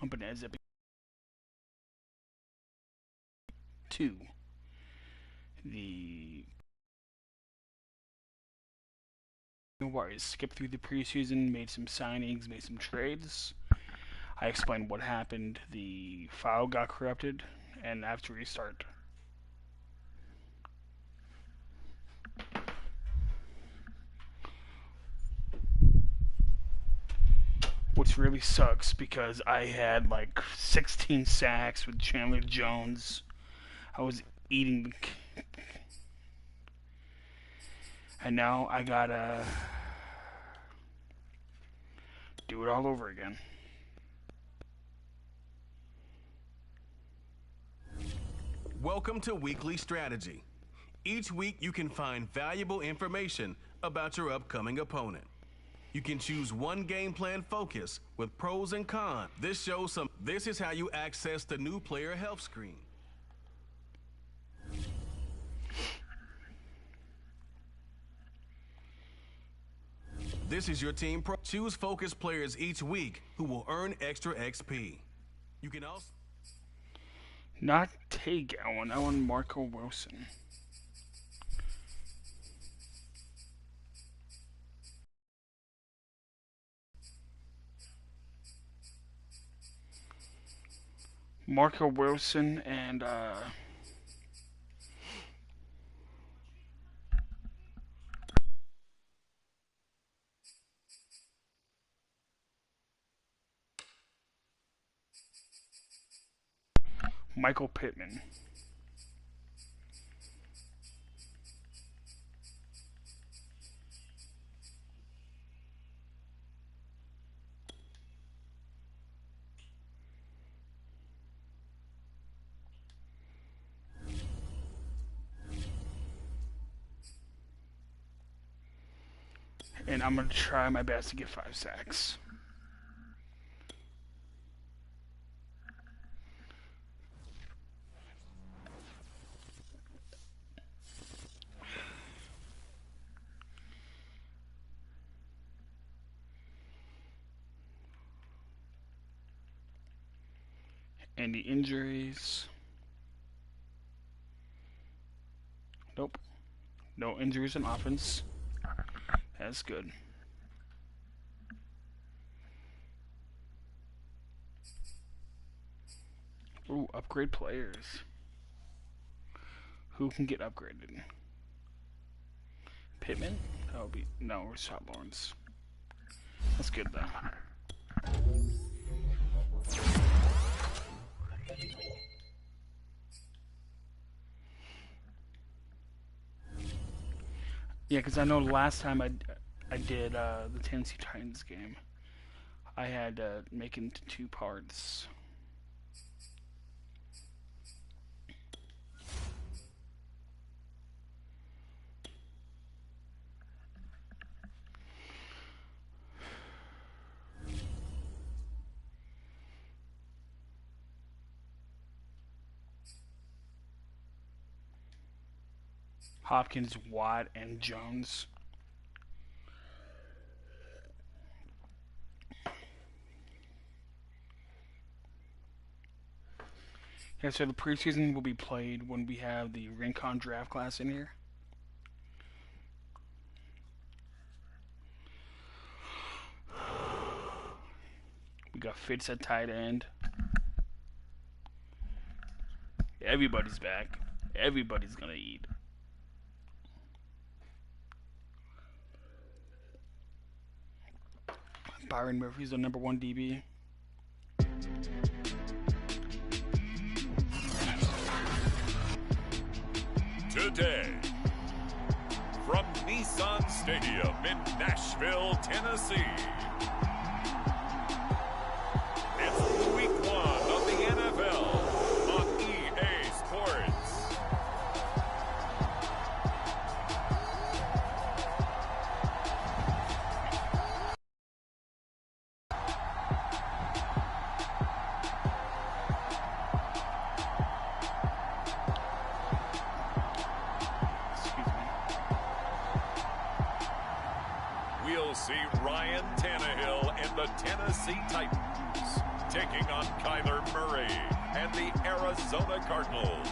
But as Epic 2, the Warriors skipped through the preseason, made some signings, made some trades. I explained what happened. The file got corrupted, and I have to restart. Which really sucks because I had like 16 sacks with Chandler Jones. I was eating, and now I gotta do it all over again. Welcome to Weekly Strategy. Each week you can find valuable information about your upcoming opponent. You can choose one game plan focus with pros and cons. This is how you access the new player health screen. This is your team pro. Choose focus players each week who will earn extra XP. You can also Not take Allen. I want Marco Wilson. Marco Wilson and Michael Pittman. And I'm going to try my best to get 5 sacks. Any injuries? Nope. No injuries in offense. That's good. Ooh, upgrade players. Who can get upgraded? Pittman? That would be... No, Rashad Lawrence. That's good, though. Yeah, because I know last time I did the Tennessee Titans game, I had to make it into 2 parts. Hopkins, Watt, and Jones. Yeah, so the preseason will be played when we have the Rincon draft class in here. We got Fitz at tight end. Everybody's back. Everybody's gonna eat. Byron Murphy's the #1 DB. Today, from Nissan Stadium in Nashville, Tennessee, it's Week 1 of the NFL on EA Sports. We'll see Ryan Tannehill and the Tennessee Titans taking on Kyler Murray and the Arizona Cardinals.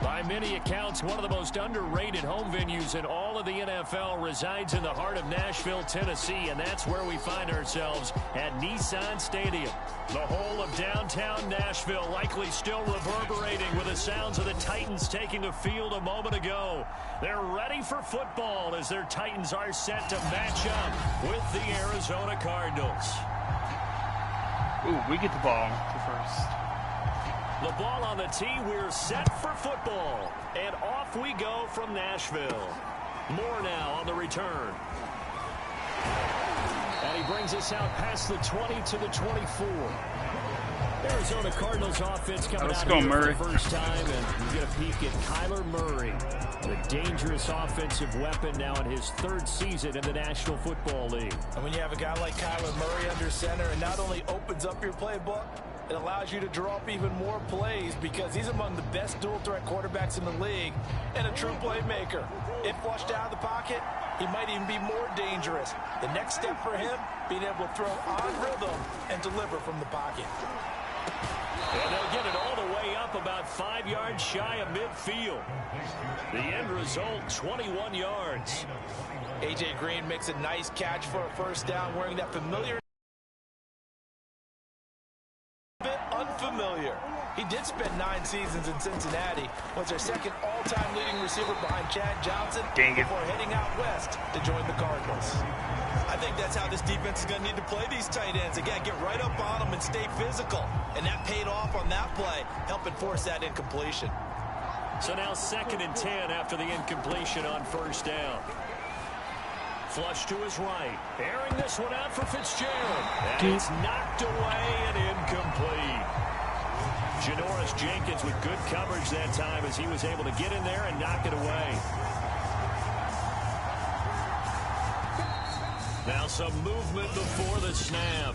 By many accounts, one of the most underrated home venues in all of the NFL resides in the heart of Nashville, Tennessee, and that's where we find ourselves at Nissan Stadium. The whole of downtown Nashville likely still reverberating with the sounds of the Titans taking the field a moment ago. They're ready for football as their Titans are set to match up with the Arizona Cardinals. Ooh, we get the ball for first. The ball on the tee, we're set for football. And off we go from Nashville. More now on the return. And he brings us out past the 20 to the 24. Arizona Cardinals offense coming out here for the first time. And we get a peek at Kyler Murray, the dangerous offensive weapon now in his third season in the National Football League. And when you have a guy like Kyler Murray under center, it not only opens up your playbook, it allows you to draw up even more plays because he's among the best dual-threat quarterbacks in the league and a true playmaker. If flushed out of the pocket, he might even be more dangerous. The next step for him, being able to throw on rhythm and deliver from the pocket. And they'll get it all the way up about 5 yards shy of midfield. The end result, 21 yards. A.J. Green makes a nice catch for a first down wearing that familiar unfamiliar. He did spend 9 seasons in Cincinnati, was their second all-time leading receiver behind Chad Johnson before heading out west to join the Cardinals. I think that's how this defense is going to need to play these tight ends. Again, get right up on them and stay physical. And that paid off on that play, helping force that incompletion. So now 2nd and 10 after the incompletion on first down. Flush to his right. Airing this one out for Fitzgerald. And it's knocked away and incomplete. Janoris Jenkins with good coverage that time as he was able to get in there and knock it away. Now some movement before the snap.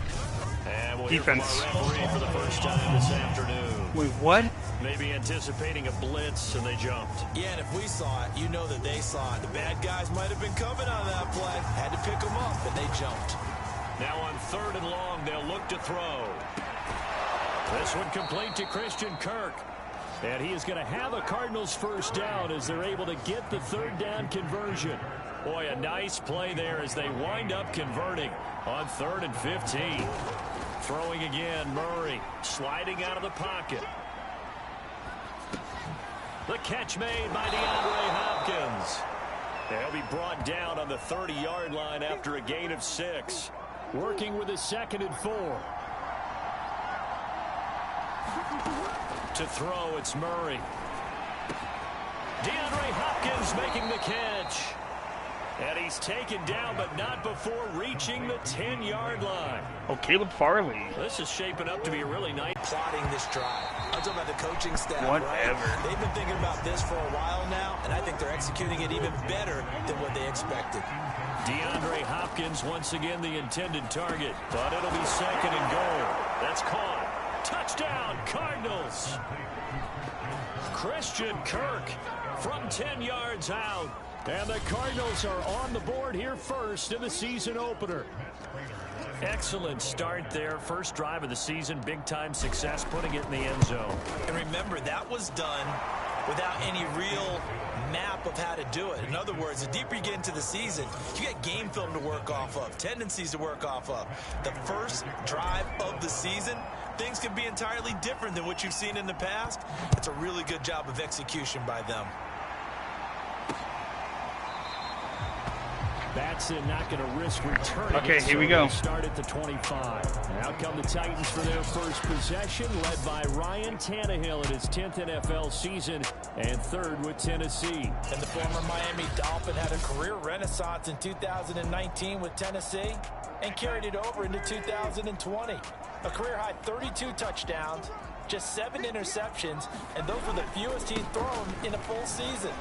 And we'll defense. Hear from our referee for the first time this afternoon. Wait, what? Maybe anticipating a blitz, and they jumped. Yeah, and if we saw it, you know that they saw it. The bad guys might have been coming on that play. Had to pick them up, and they jumped. Now on 3rd and long, they'll look to throw. This one complete to Christian Kirk. And he is going to have a Cardinals first down as they're able to get the 3rd down conversion. Boy, a nice play there as they wind up converting on 3rd and 15. Throwing again, Murray sliding out of the pocket. The catch made by DeAndre Hopkins. They'll be brought down on the 30-yard line after a gain of 6. Working with a 2nd and 4. To throw, it's Murray. DeAndre Hopkins making the catch. And he's taken down, but not before reaching the 10-yard line. Oh, Caleb Farley. This is shaping up to be a really nice. Plotting this drive. I'm talking about the coaching staff. Whatever. Right? They've been thinking about this for a while now, and I think they're executing it even better than what they expected. DeAndre Hopkins once again the intended target, but it'll be 2nd and goal. That's caught. Touchdown, Cardinals. Christian Kirk from 10 yards out. And the Cardinals are on the board here first in the season opener. Excellent start there. First drive of the season. Big-time success putting it in the end zone. And remember, that was done without any real map of how to do it. In other words, the deeper you get into the season, you get game film to work off of, tendencies to work off of. The first drive of the season, things can be entirely different than what you've seen in the past. It's a really good job of execution by them. Batson not going to risk returning. Okay, here we go. Start at the 25. Out come the Titans for their first possession, led by Ryan Tannehill in his 10th NFL season and 3rd with Tennessee. And the former Miami Dolphin had a career renaissance in 2019 with Tennessee and carried it over into 2020. A career-high 32 touchdowns, just 7 interceptions, and those were the fewest he'd thrown in a full season.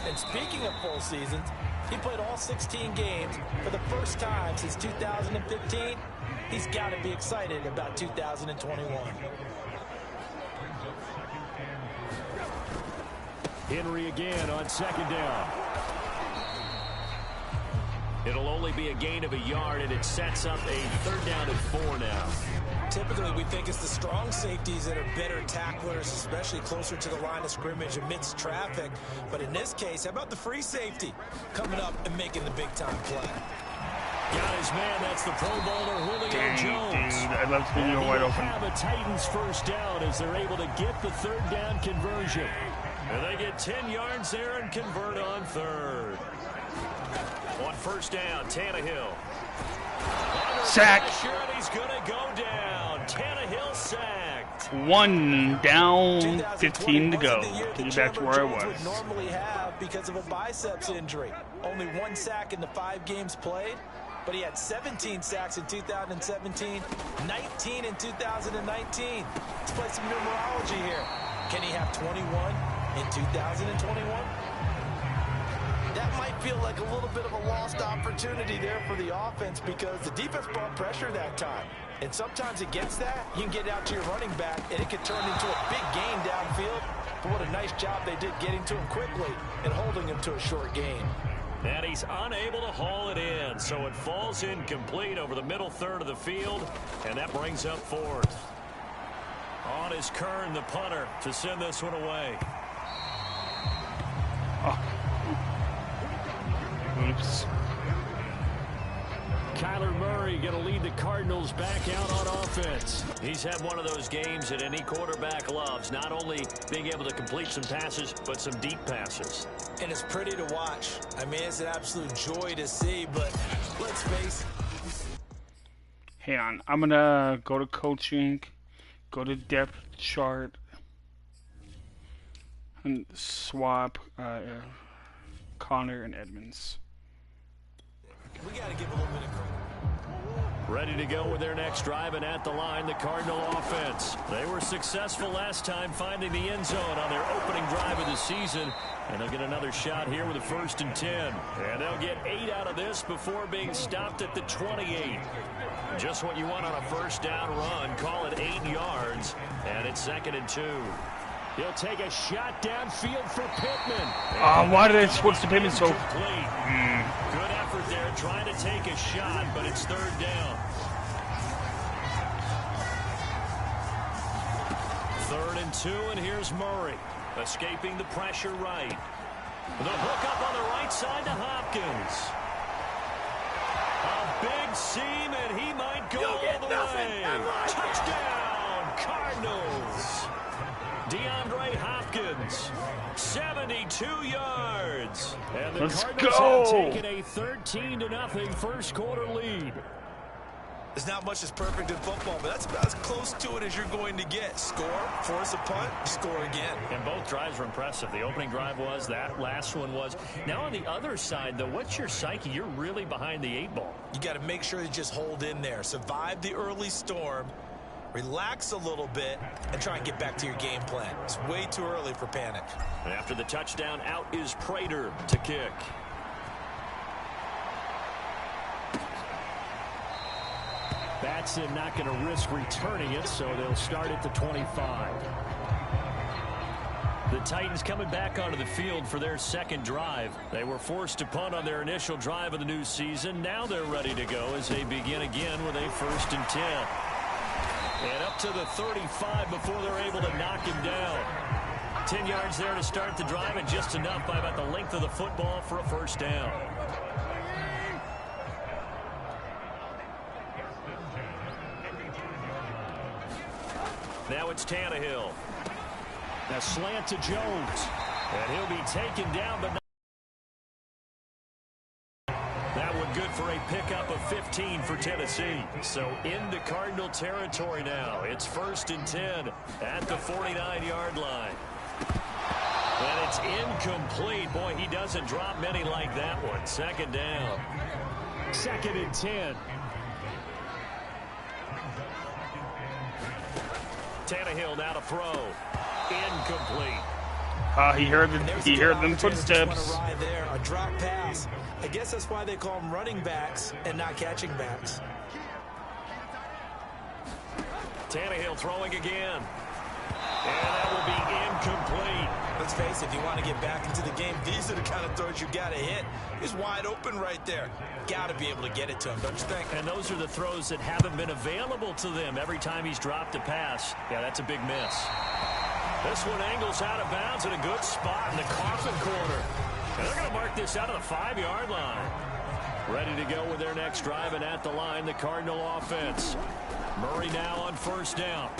And speaking of full seasons, he played all 16 games for the first time since 2015. He's got to be excited about 2021. Henry again on 2nd down. It'll only be a gain of a yard, and it sets up a 3rd down and 4 now. typically we think it's the strong safeties that are better tacklers, especially closer to the line of scrimmage amidst traffic. But in this case, how about the free safety coming up and making the big-time play? Got his man. That's the Pro Bowler Julio Jones. Dude, I'd love to see you wide open. Have a Titans first down as they're able to get the third down conversion. And they get 10 yards there and convert on third. On first down, Tannehill. Sack. And he's going to go down. Tannehill sacked. 1 down, 15 to go. To get back to where I was. Would normally have because of a biceps injury. Only 1 sack in the 5 games played, but he had 17 sacks in 2017, 19 in 2019. Let's play some numerology here. Can he have 21 in 2021? That might feel like a little bit of a lost opportunity there for the offense because the defense brought pressure that time. And sometimes against that, you can get out to your running back, and it can turn into a big gain downfield. But what a nice job they did getting to him quickly and holding him to a short gain. And he's unable to haul it in, so it falls incomplete over the middle third of the field, and that brings up fourth. On is Kern, the punter, to send this one away. Oh. Oops. Kyler Murray going to lead the Cardinals back out on offense. He's had one of those games that any quarterback loves, not only being able to complete some passes, but some deep passes. And it's pretty to watch. I mean, it's an absolute joy to see, but let's face it. Hang on. I'm going to go to coaching, go to depth chart, and swap Connor and Edmonds. We got to give a little bit of credit. Ready to go with their next drive, and at the line, the Cardinal offense. They were successful last time finding the end zone on their opening drive of the season, and they'll get another shot here with a 1st and 10. And they'll get 8 out of this before being stopped at the 28. Just what you want on a first down run. Call it 8 yards, and it's 2nd and 2. He'll take a shot downfield for Pittman. Why did I switch to Pittman so... Good effort there, trying to take a shot, but it's 3rd down. 3rd and 2, and here's Murray, escaping the pressure right. The hook up on the right side to Hopkins. A big seam, and he might go all the way. Touchdown, Cardinals. DeAndre Hopkins, 72 yards. And the Cardinals have taken a 13-0 first quarter lead. There's not much that's perfect in football, but that's about as close to it as you're going to get. Score, force a punt, score again. And both drives were impressive. The opening drive was, that last one was. Now on the other side, though, what's your psyche? You're really behind the 8 ball. You got to make sure you just hold in there. Survive the early storm. Relax a little bit and try and get back to your game plan. It's way too early for panic. And after the touchdown, out is Prater to kick. Batson not going to risk returning it, so they'll start at the 25. The Titans coming back onto the field for their 2nd drive. They were forced to punt on their initial drive of the new season. Now they're ready to go as they begin again with a 1st and 10. And up to the 35 before they're able to knock him down. 10 yards there to start the drive, and just enough by about the length of the football for a 1st down. Now it's Tannehill. Now slant to Jones. And he'll be taken down, but not. That one good for a pickup of 15 for Tennessee. So into Cardinal territory now. It's 1st and 10 at the 49-yard line. And it's incomplete. Boy, he doesn't drop many like that one. 2nd down. 2nd and 10. Tannehill now to throw. Incomplete. He heard them footsteps. A drop pass. I guess that's why they call them running backs and not catching backs. Tannehill throwing again. And that will be incomplete. Let's face it, if you want to get back into the game, these are the kind of throws you got to hit. He's wide open right there. Got to be able to get it to him, don't you think? And those are the throws that haven't been available to them every time he's dropped a pass. Yeah, that's a big miss. This one angles out of bounds at a good spot in the coffin corner. And they're going to mark this out of the 5-yard line. Ready to go with their next drive, and at the line, the Cardinal offense. Murray now on first down.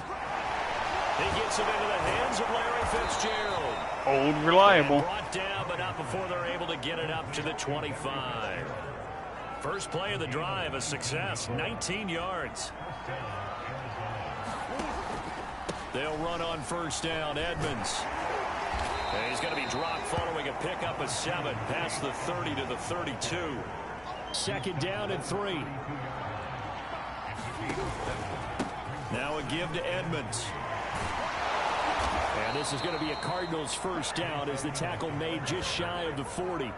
He gets it into the hands of Larry Fitzgerald. Old reliable. And brought down, but not before they're able to get it up to the 25. First play of the drive, a success, 19 yards. They'll run on first down, Edmonds. And he's going to be dropped following a pickup of 7 past the 30 to the 32. Second down and 3. Now a give to Edmonds. And this is going to be a Cardinals first down as the tackle made just shy of the 40.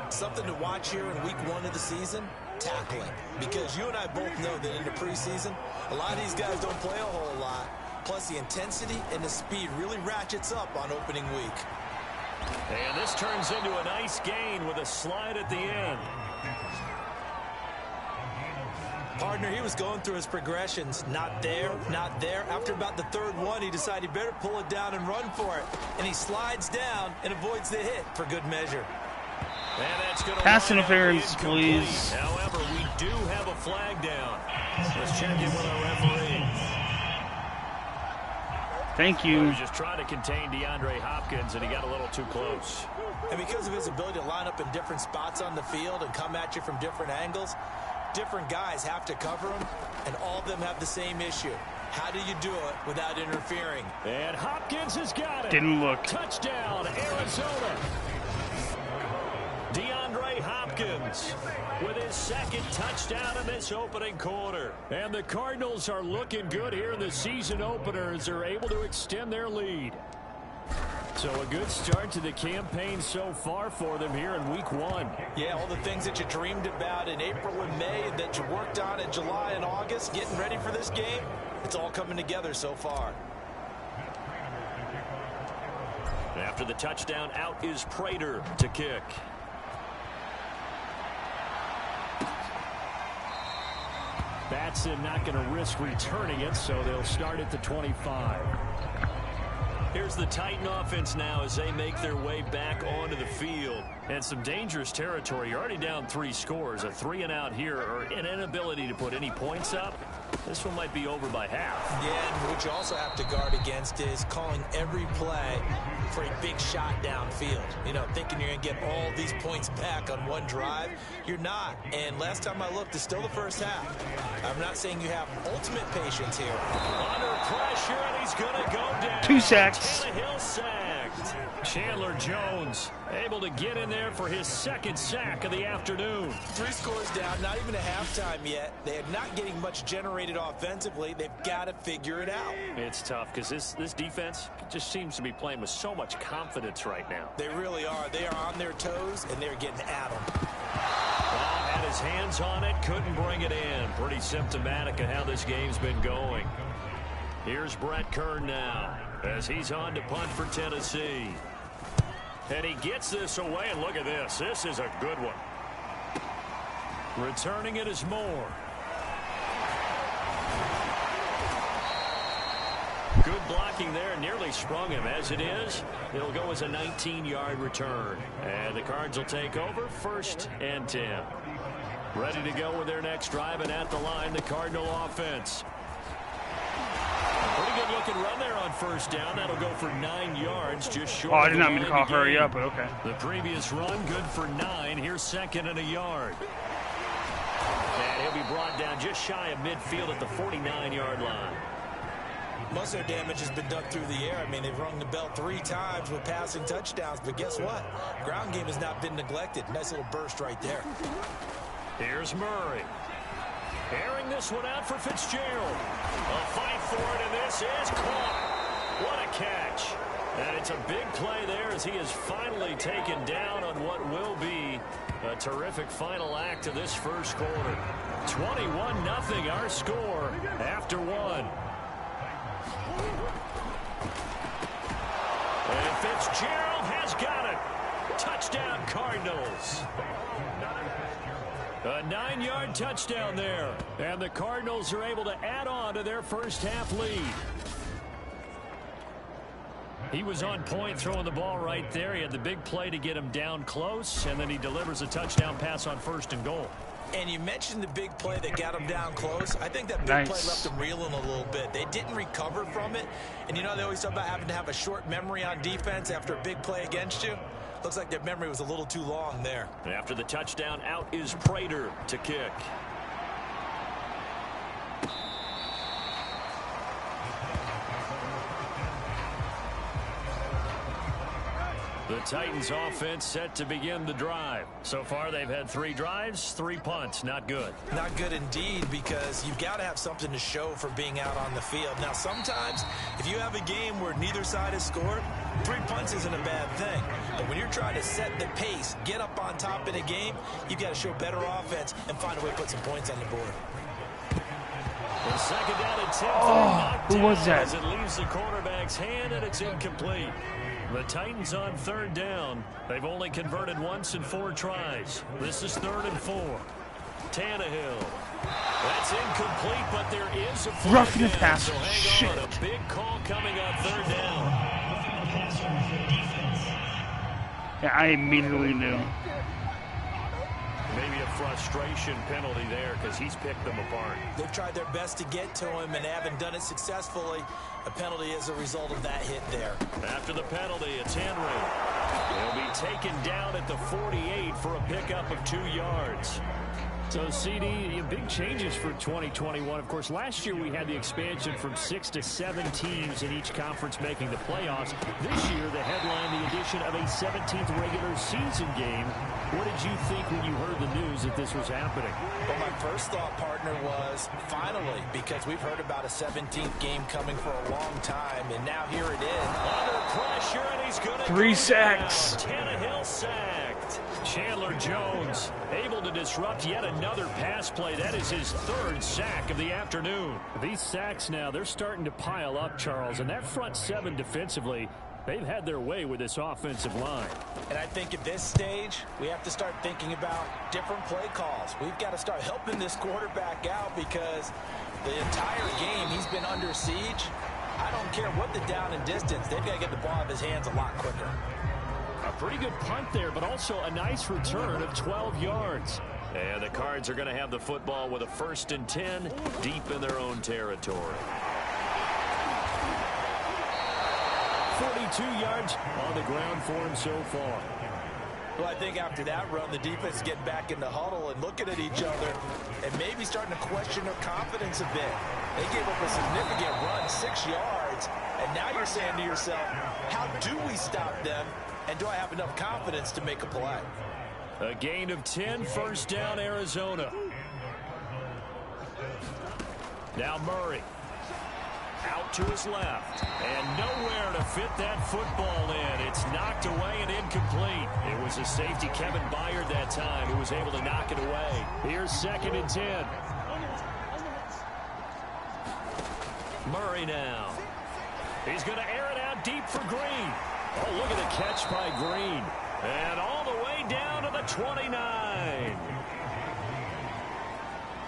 Something to watch here in week 1 of the season, tackling. Because you and I both know that in the preseason, a lot of these guys don't play a whole lot. Plus the intensity and the speed really ratchets up on opening week. And this turns into a nice gain with a slide at the end. Partner, he was going through his progressions. Not there, not there. After about the third one, he decided he better pull it down and run for it. And he slides down and avoids the hit for good measure. And that's going to pass interference, please. However, we do have a flag down. Let's check in with our referee. Thank He you. was just trying to contain DeAndre Hopkins, and he got a little too close. And because of his ability to line up in different spots on the field and come at you from different angles, different guys have to cover him, and all of them have the same issue. How do you do it without interfering? And Hopkins has got it. Didn't look. Touchdown, Arizona. DeAndre Hopkins with his second touchdown in this opening quarter. And the Cardinals are looking good here in the season opener as they're able to extend their lead. So a good start to the campaign so far for them here in week 1. Yeah, all the things that you dreamed about in April and May and that you worked on in July and August, getting ready for this game, it's all coming together so far. After the touchdown, out is Prater to kick. Batson not going to risk returning it, so they'll start at the 25. Here's the Titan offense now as they make their way back onto the field. And some dangerous territory. You're already down 3 scores. A 3-and-out here, or an inability to put any points up. This one might be over by half. Yeah, and what you also have to guard against is calling every play for a big shot downfield. You know, thinking you're going to get all these points back on one drive. You're not. And last time I looked, it's still the first half. I'm not saying you have ultimate patience here. Under pressure, and he's going to go down. 2 sacks. Tannehill sacked. Chandler Jones able to get in there for his second sack of the afternoon. 3 scores down, not even a halftime yet. They are not getting much generated offensively. They've got to figure it out. It's tough because this defense just seems to be playing with so much confidence right now. They really are. They are on their toes, and they're getting at them. Well, had his hands on it, couldn't bring it in. Pretty symptomatic of how this game's been going. Here's Brett Kern now as he's on to punt for Tennessee. And he gets this away, and look at this. This is a good one. Returning it is Moore. Good blocking there, nearly sprung him. As it is, it'll go as a 19-yard return. And the Cards will take over, 1st and 10. Ready to go with their next drive, and at the line, the Cardinal offense. Pretty good looking run there on first down. That'll go for 9 yards, just short. Oh, I did not mean to call hurry up, but okay. The previous run, good for 9. Here's 2nd and a yard. And he'll be brought down just shy of midfield at the 49-yard line. Most of their damage has been done through the air. I mean, they've rung the bell 3 times with passing touchdowns, but guess what? Ground game has not been neglected. Nice little burst right there. Here's Murray. Airing this one out for Fitzgerald. A fight for it, and this is caught. What a catch. And it's a big play there as he is finally taken down on what will be a terrific final act of this first quarter. 21-0 our score after 1. Fitzgerald has got it. Touchdown, Cardinals. A 9-yard touchdown there. And the Cardinals are able to add on to their first half lead. He was on point throwing the ball right there. He had the big play to get him down close, and then he delivers a touchdown pass on 1st and goal. And you mentioned the big play that got him down close. I think that big play left him reeling a little bit. They didn't recover from it. And you know, they always talk about having to have a short memory on defense after a big play against you. Looks like their memory was a little too long there. After the touchdown, out is Prater to kick. The Titans offense set to begin the drive. So far, they've had 3 drives, 3 punts. Not good. Not good indeed, because you've got to have something to show for being out on the field. Now, sometimes, if you have a game where neither side has scored, 3 punts isn't a bad thing. But when you're trying to set the pace, get up on top in a game, you've got to show better offense and find a way to put some points on the board. The second down and 10. Who was that? As it leaves the quarterback's hand, and it's incomplete. The Titans on 3rd down. They've only converted once in 4 tries. This is 3rd and 4. Tannehill. That's incomplete, but there is a roughing the pass. passer. So hang on. A big call coming on 3rd down. Yeah, I immediately knew. Maybe a frustration penalty there because he's picked them apart. They've tried their best to get to him and haven't done it successfully. A penalty as a result of that hit there. After the penalty, it's Henry. He'll be taken down at the 48 for a pickup of 2 yards. So, CD, big changes for 2021. Of course, last year we had the expansion from 6 to 7 teams in each conference making the playoffs. This year, the headline, the addition of a 17th regular season game. What did you think when you heard the news that this was happening? Well, my first thought, partner, was finally, because we've heard about a 17th game coming for a long time, and now here it is. Under pressure, and he's going to 3 sacks. Tannehill sacked. Chandler Jones able to disrupt yet another pass play. That is his 3rd sack of the afternoon. These sacks now, they're starting to pile up, Charles, and that front 7 defensively, they've had their way with this offensive line. And I think at this stage, we have to start thinking about different play calls. We've got to start helping this quarterback out because the entire game he's been under siege. I don't care what the down and distance, they've got to get the ball out of his hands a lot quicker. A pretty good punt there, but also a nice return of 12 yards. And the Cards are going to have the football with a 1st and 10 deep in their own territory. 42 yards on the ground for him so far. Well, I think after that run, the defense is getting back in the huddle and looking at each other and maybe starting to question their confidence a bit. They gave up a significant run, 6 yards, and now you're saying to yourself, how do we stop them, and do I have enough confidence to make a play? A gain of 10, 1st down, Arizona. Now Murray. Out to his left, and nowhere to fit that football in. It's knocked away and incomplete. It was a safety, Kevin Byard, that time, who was able to knock it away. Here's 2nd and 10. Murray now. He's going to air it out deep for Green. Oh, look at the catch by Green. And all the way down to the 29.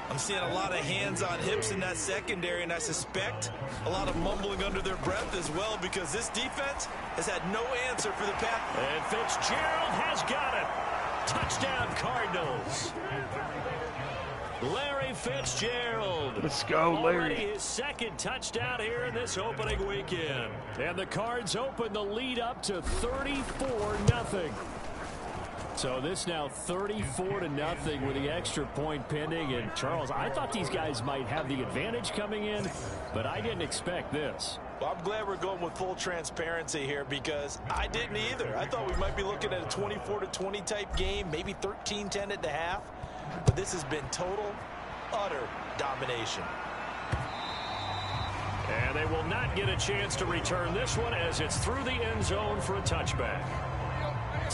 I'm seeing a lot of hands on hips in that secondary, and I suspect a lot of mumbling under their breath as well because this defense has had no answer for the pass. And Fitzgerald has got it. Touchdown, Cardinals. Larry Fitzgerald. Let's go, Larry. Already his 2nd touchdown here in this opening weekend. And the Cards open the lead up to 34-0. So this now 34-0 with the extra point pending. And Charles, I thought these guys might have the advantage coming in, but I didn't expect this. Well, I'm glad we're going with full transparency here because I didn't either. I thought we might be looking at a 24-20 type game, maybe 13-10 at the half. But this has been total, utter domination. And they will not get a chance to return this one as it's through the end zone for a touchback.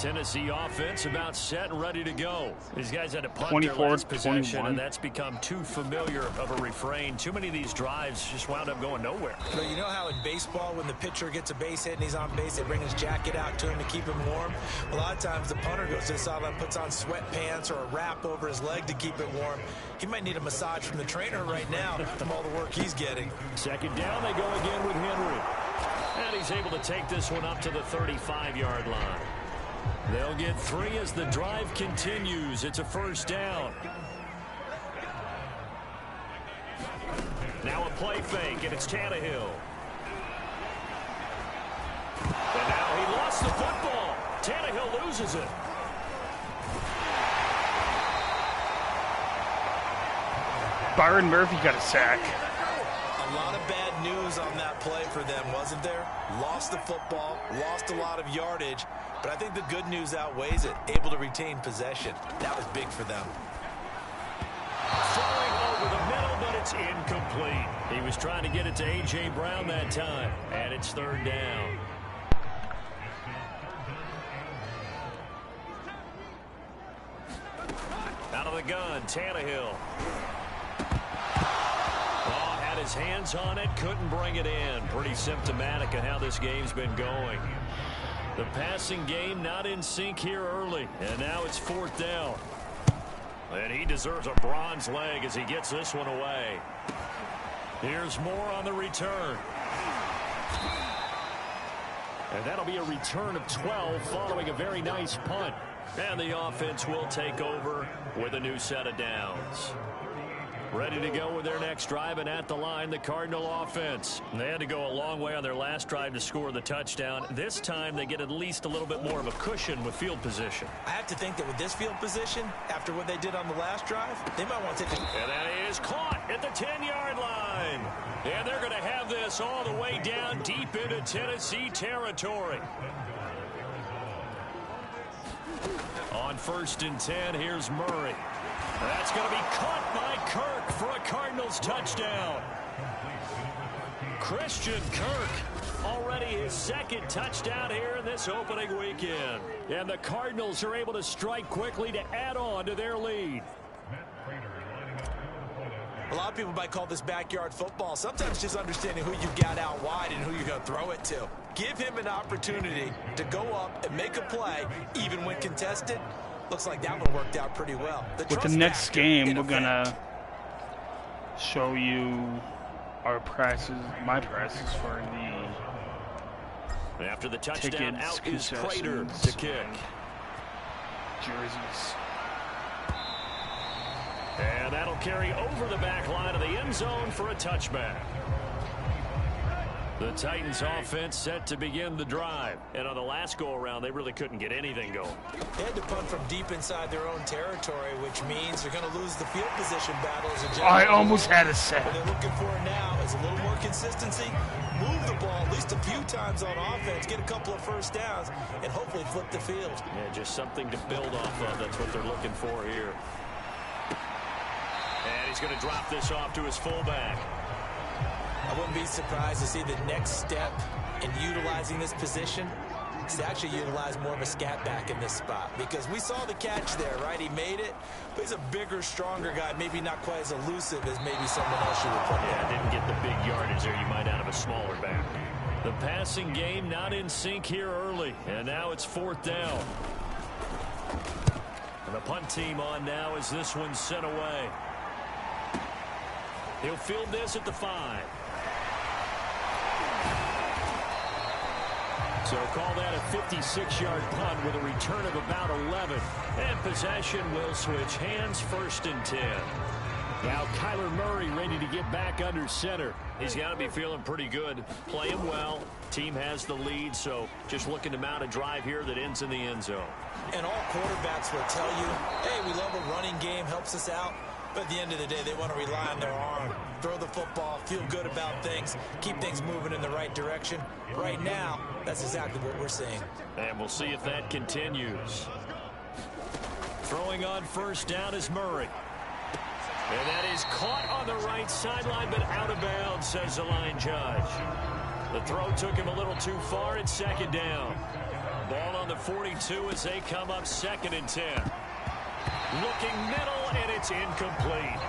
Tennessee offense about set and ready to go. These guys had to punt their last possession, and that's become too familiar of a refrain. Too many of these drives just wound up going nowhere. But you know how in baseball, when the pitcher gets a base hit and he's on base, they bring his jacket out to him to keep him warm? A lot of times the punter goes to the sideline, puts on sweatpants or a wrap over his leg to keep it warm. He might need a massage from the trainer right now from all the work he's getting. Second down, they go again with Henry. And he's able to take this one up to the 35-yard line. They'll get 3 as the drive continues. It's a first down. Now a play fake, and it's Tannehill. And now he lost the football. Tannehill loses it. Byron Murphy got a sack. A lot of bad news on that play for them, wasn't there? Lost the football, lost a lot of yardage, but I think the good news outweighs it. Able to retain possession. That was big for them. Throwing over the middle, but it's incomplete. He was trying to get it to A.J. Brown that time, and it's third down. Out of the gun, Tannehill. His hands on it, couldn't bring it in. Pretty symptomatic of how this game's been going. The passing game not in sync here early, and now it's fourth down. And he deserves a bronze leg as he gets this one away. Here's more on the return. And that'll be a return of 12 following a very nice punt. And the offense will take over with a new set of downs. Ready to go with their next drive, and at the line, the Cardinal offense. They had to go a long way on their last drive to score the touchdown. This time, they get at least a little bit more of a cushion with field position. I have to think that with this field position, after what they did on the last drive, they might want to take a... And that is caught at the 10-yard line. And they're going to have this all the way down deep into Tennessee territory. On 1st and 10, here's Murray. That's going to be caught by Kirk for a Cardinals touchdown. Christian Kirk, already his second touchdown here in this opening weekend. And the Cardinals are able to strike quickly to add on to their lead. A lot of people might call this backyard football. Sometimes just understanding who you've got out wide and who you're going to throw it to. Give him an opportunity to go up and make a play, even when contested. Looks like that one worked out pretty well. With the next game, we're going to show you our prices, my prices for the after the touchdown, tickets, out is Prater to kick. Jerseys. And that'll carry over the back line of the end zone for a touchback. The Titans offense set to begin the drive. And on the last go-around, they really couldn't get anything going. They had to punt from deep inside their own territory, which means they're going to lose the field position battle as a general. I almost had a sack. What they're looking for now is a little more consistency, move the ball at least a few times on offense, get a couple of first downs, and hopefully flip the field. Yeah, just something to build off of. That's what they're looking for here. And he's going to drop this off to his fullback. I wouldn't be surprised to see the next step in utilizing this position is to actually utilize more of a scat back in this spot, because we saw the catch there, right? He made it, but he's a bigger, stronger guy, maybe not quite as elusive as maybe someone else you would put there. Yeah, didn't get the big yardage there you might out of a smaller back. The passing game not in sync here early, and now it's fourth down. And the punt team on now as this one's sent away. He'll field this at the 5. So call that a 56-yard punt with a return of about 11. And possession will switch hands, 1st and 10. Now Kyler Murray ready to get back under center. He's got to be feeling pretty good. Playing well. Team has the lead, so just looking to mount a drive here that ends in the end zone. And all quarterbacks will tell you, hey, we love a running game, helps us out. But at the end of the day, they want to rely on their arm, throw the football, feel good about things, keep things moving in the right direction. Right now, that's exactly what we're seeing. And we'll see if that continues. Throwing on 1st down is Murray. And that is caught on the right sideline, but out of bounds, says the line judge. The throw took him a little too far. It's 2nd down. Ball on the 42 as they come up 2nd and 10. Looking middle, and it's incomplete.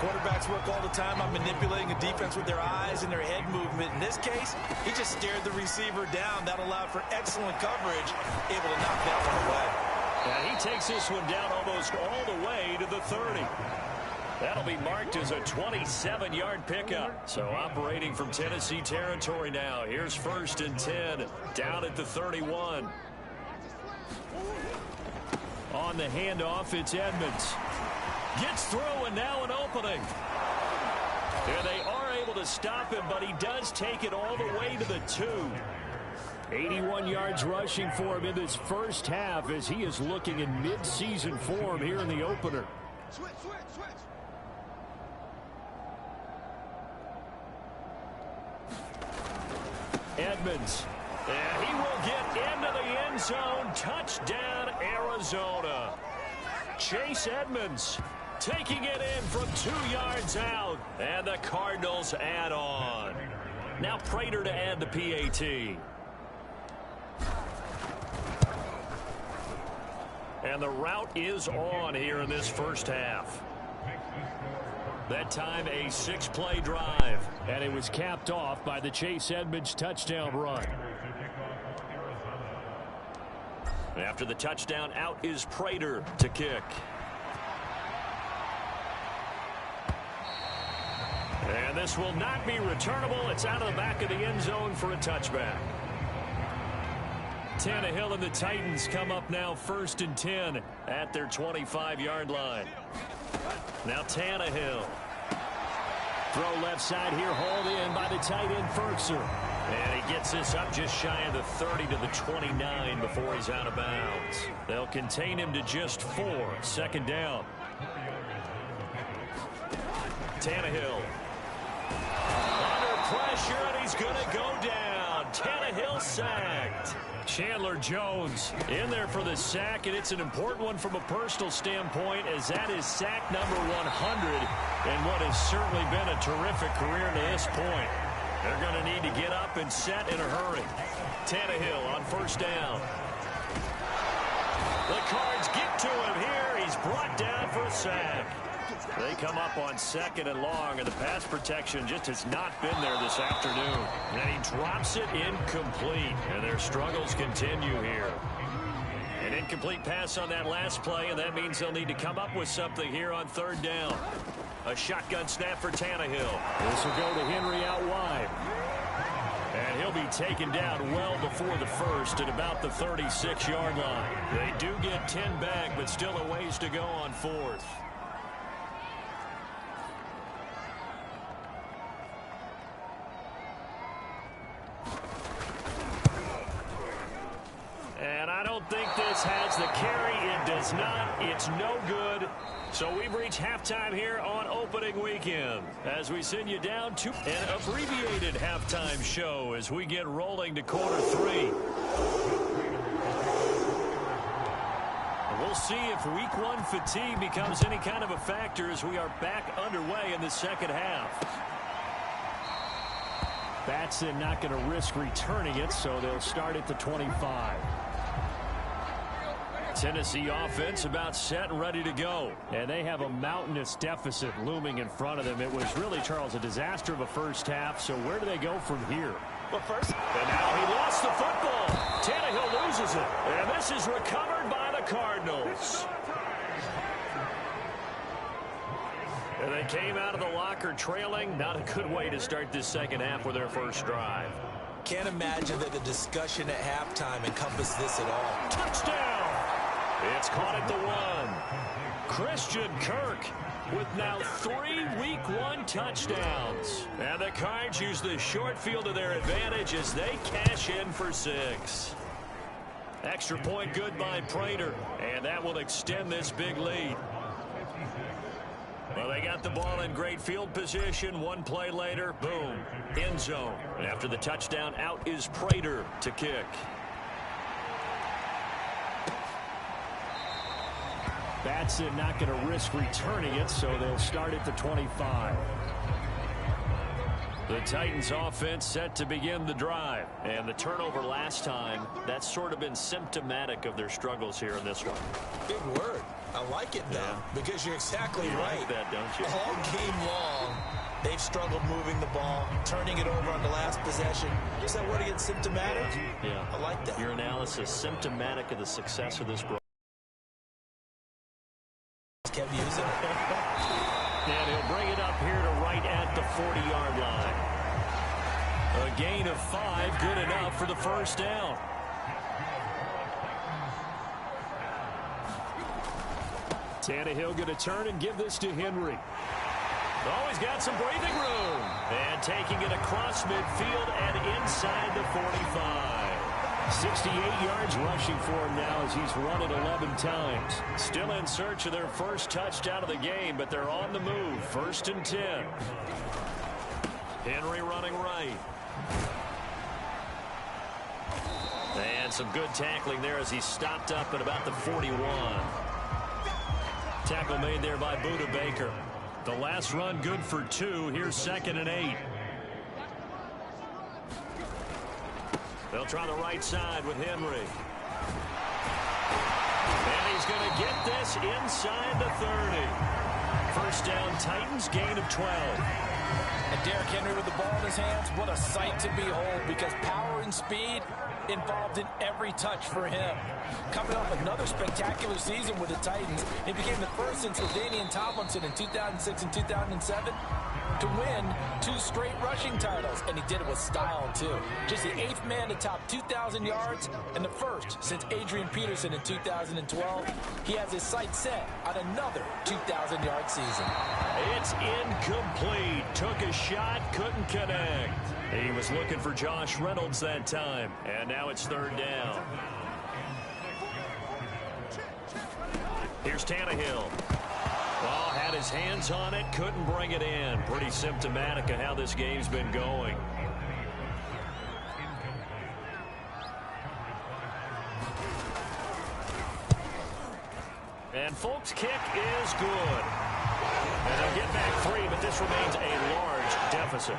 Quarterbacks work all the time on manipulating a defense with their eyes and their head movement. In this case, he just stared the receiver down. That allowed for excellent coverage, able to knock that one away. And he takes this one down almost all the way to the 30. That'll be marked as a 27-yard pickup. So operating from Tennessee territory now. Here's 1st and 10 down at the 31. On the handoff, it's Edmonds. Gets through, and now an opening. And they are able to stop him, but he does take it all the way to the 2. 81 yards rushing for him in this first half as he is looking in mid-season form here in the opener. Edmonds. And he will get into the end zone. Touchdown, Arizona. Chase Edmonds taking it in from 2 yards out. And the Cardinals add on. Now Prater to add the PAT. And the route is on here in this first half. That time a 6-play drive. And it was capped off by the Chase Edmonds touchdown run. After the touchdown, out is Prater to kick. And this will not be returnable. It's out of the back of the end zone for a touchback. Tannehill and the Titans come up now 1st and 10 at their 25-yard line. Now Tannehill. Throw left side here, hauled in by the tight end Ferkser. And he gets this up just shy of the 30 to the 29 before he's out of bounds. They'll contain him to just 4. 2nd down. Tannehill. Under pressure, and he's going to go down. Tannehill sacked. Chandler Jones in there for the sack, and it's an important one from a personal standpoint, as that is sack number 100 in what has certainly been a terrific career to this point. They're going to need to get up and set in a hurry. Tannehill on 1st down. The Cards get to him here. He's brought down for a sack. They come up on 2nd and long, and the pass protection just has not been there this afternoon. And he drops it incomplete, and their struggles continue here. An incomplete pass on that last play, and that means they'll need to come up with something here on 3rd down. A shotgun snap for Tannehill. This will go to Henry out wide. And he'll be taken down well before the 1st at about the 36-yard line. They do get 10 back, but still a ways to go on 4th. And I don't think this has the carry. It does not. It's no good. So we've reached halftime here on opening weekend as we send you down to an abbreviated halftime show as we get rolling to quarter 3. We'll see if week 1 fatigue becomes any kind of a factor as we are back underway in the second half. Batson not going to risk returning it, so they'll start at the 25. Tennessee offense about set and ready to go. And they have a mountainous deficit looming in front of them. It was really, Charles, a disaster of a first half. So where do they go from here? Well, first, and now he lost the football. Tannehill loses it. And this is recovered by the Cardinals. And they came out of the locker trailing. Not a good way to start this second half with their first drive. Can't imagine that the discussion at halftime encompassed this at all. Touchdown! It's caught at the 1. Christian Kirk with now 3 week 1 touchdowns. And the Cards use the short field to their advantage as they cash in for 6. Extra point good by Prater, and that will extend this big lead. Well, they got the ball in great field position. 1 play later, boom, end zone. And after the touchdown, out is Prater to kick. Batson not going to risk returning it, so they'll start at the 25. The Titans offense set to begin the drive. And the turnover last time, that's sort of been symptomatic of their struggles here in this one. Big word. I like it, though, because you're exactly right. Like that, don't you? All game long, they've struggled moving the ball, turning it over on the last possession. Is that word again, symptomatic? Yeah. I like that. Your analysis, symptomatic of the success of this program. Kept using it. And he'll bring it up here to right at the 40-yard line. A gain of 5, good enough for the first down. Tannehill going to turn and give this to Henry. Oh, he's got some breathing room. And taking it across midfield and inside the 45. 68 yards rushing for him now as he's run it 11 times. Still in search of their first touchdown of the game, but they're on the move. 1st and 10. Henry running right. And some good tackling there as he stopped up at about the 41. Tackle made there by Buda Baker. The last run good for 2. Here's 2nd and 8. They'll try the right side with Henry. And he's going to get this inside the 30. First down, Titans, gain of 12. And Derrick Henry with the ball in his hands, what a sight to behold, because power and speed involved in every touch for him. Coming off another spectacular season with the Titans, he became the first since LaDainian Tomlinson in 2006 and 2007 to win 2 straight rushing titles, and he did it with style, too. Just the 8th man to top 2,000 yards and the first since Adrian Peterson in 2012. He has his sights set on another 2,000-yard season. It's incomplete. Took a shot, couldn't connect. He was looking for Josh Reynolds that time, and now it's 3rd down. Here's Tannehill. Well, had his hands on it, couldn't bring it in. Pretty symptomatic of how this game's been going. And Folk's kick is good. And they'll get back 3, but this remains a large deficit.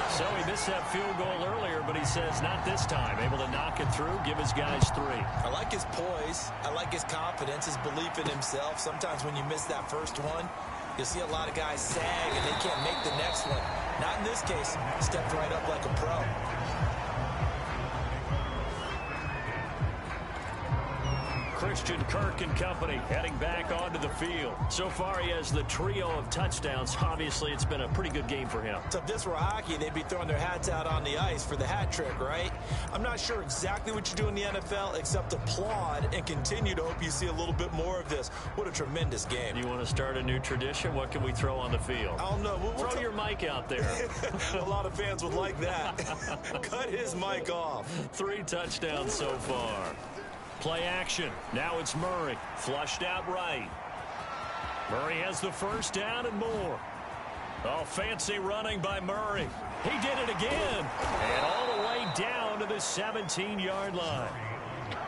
So he missed that field goal earlier, but he says not this time. Able to knock it through, give his guys 3. I like his poise. I like his confidence, his belief in himself. Sometimes when you miss that first one, you'll see a lot of guys sag and they can't make the next one. Not in this case. Stepped right up like a pro. Christian Kirk and company heading back onto the field. So far, he has the trio of touchdowns. Obviously, it's been a pretty good game for him. So if this were hockey, they'd be throwing their hats out on the ice for the hat trick, right? I'm not sure exactly what you do in the NFL except applaud and continue to hope you see a little bit more of this. What a tremendous game. You want to start a new tradition? What can we throw on the field? I don't know. Throw your mic out there. A lot of fans would like that. Cut his mic off. 3 touchdowns so far. Play action. Now it's Murray. Flushed out right. Murray has the first down and more. Oh, fancy running by Murray. He did it again. And all the way down to the 17-yard line.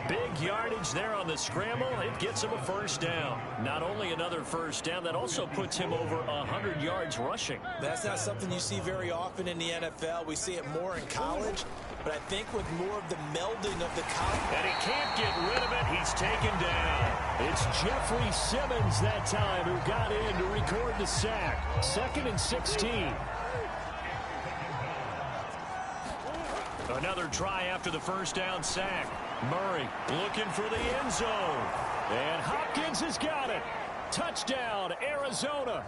Big yardage there on the scramble. It gets him a first down. Not only another first down, that also puts him over 100 yards rushing. That's not something you see very often in the NFL. We see it more in college. But I think with more of the melding of the college. And he can't get rid of it. He's taken down. It's Jeffrey Simmons that time who got in to record the sack. 2nd and 16. Another try after the first down sack. Murray looking for the end zone. And Hopkins has got it. Touchdown, Arizona.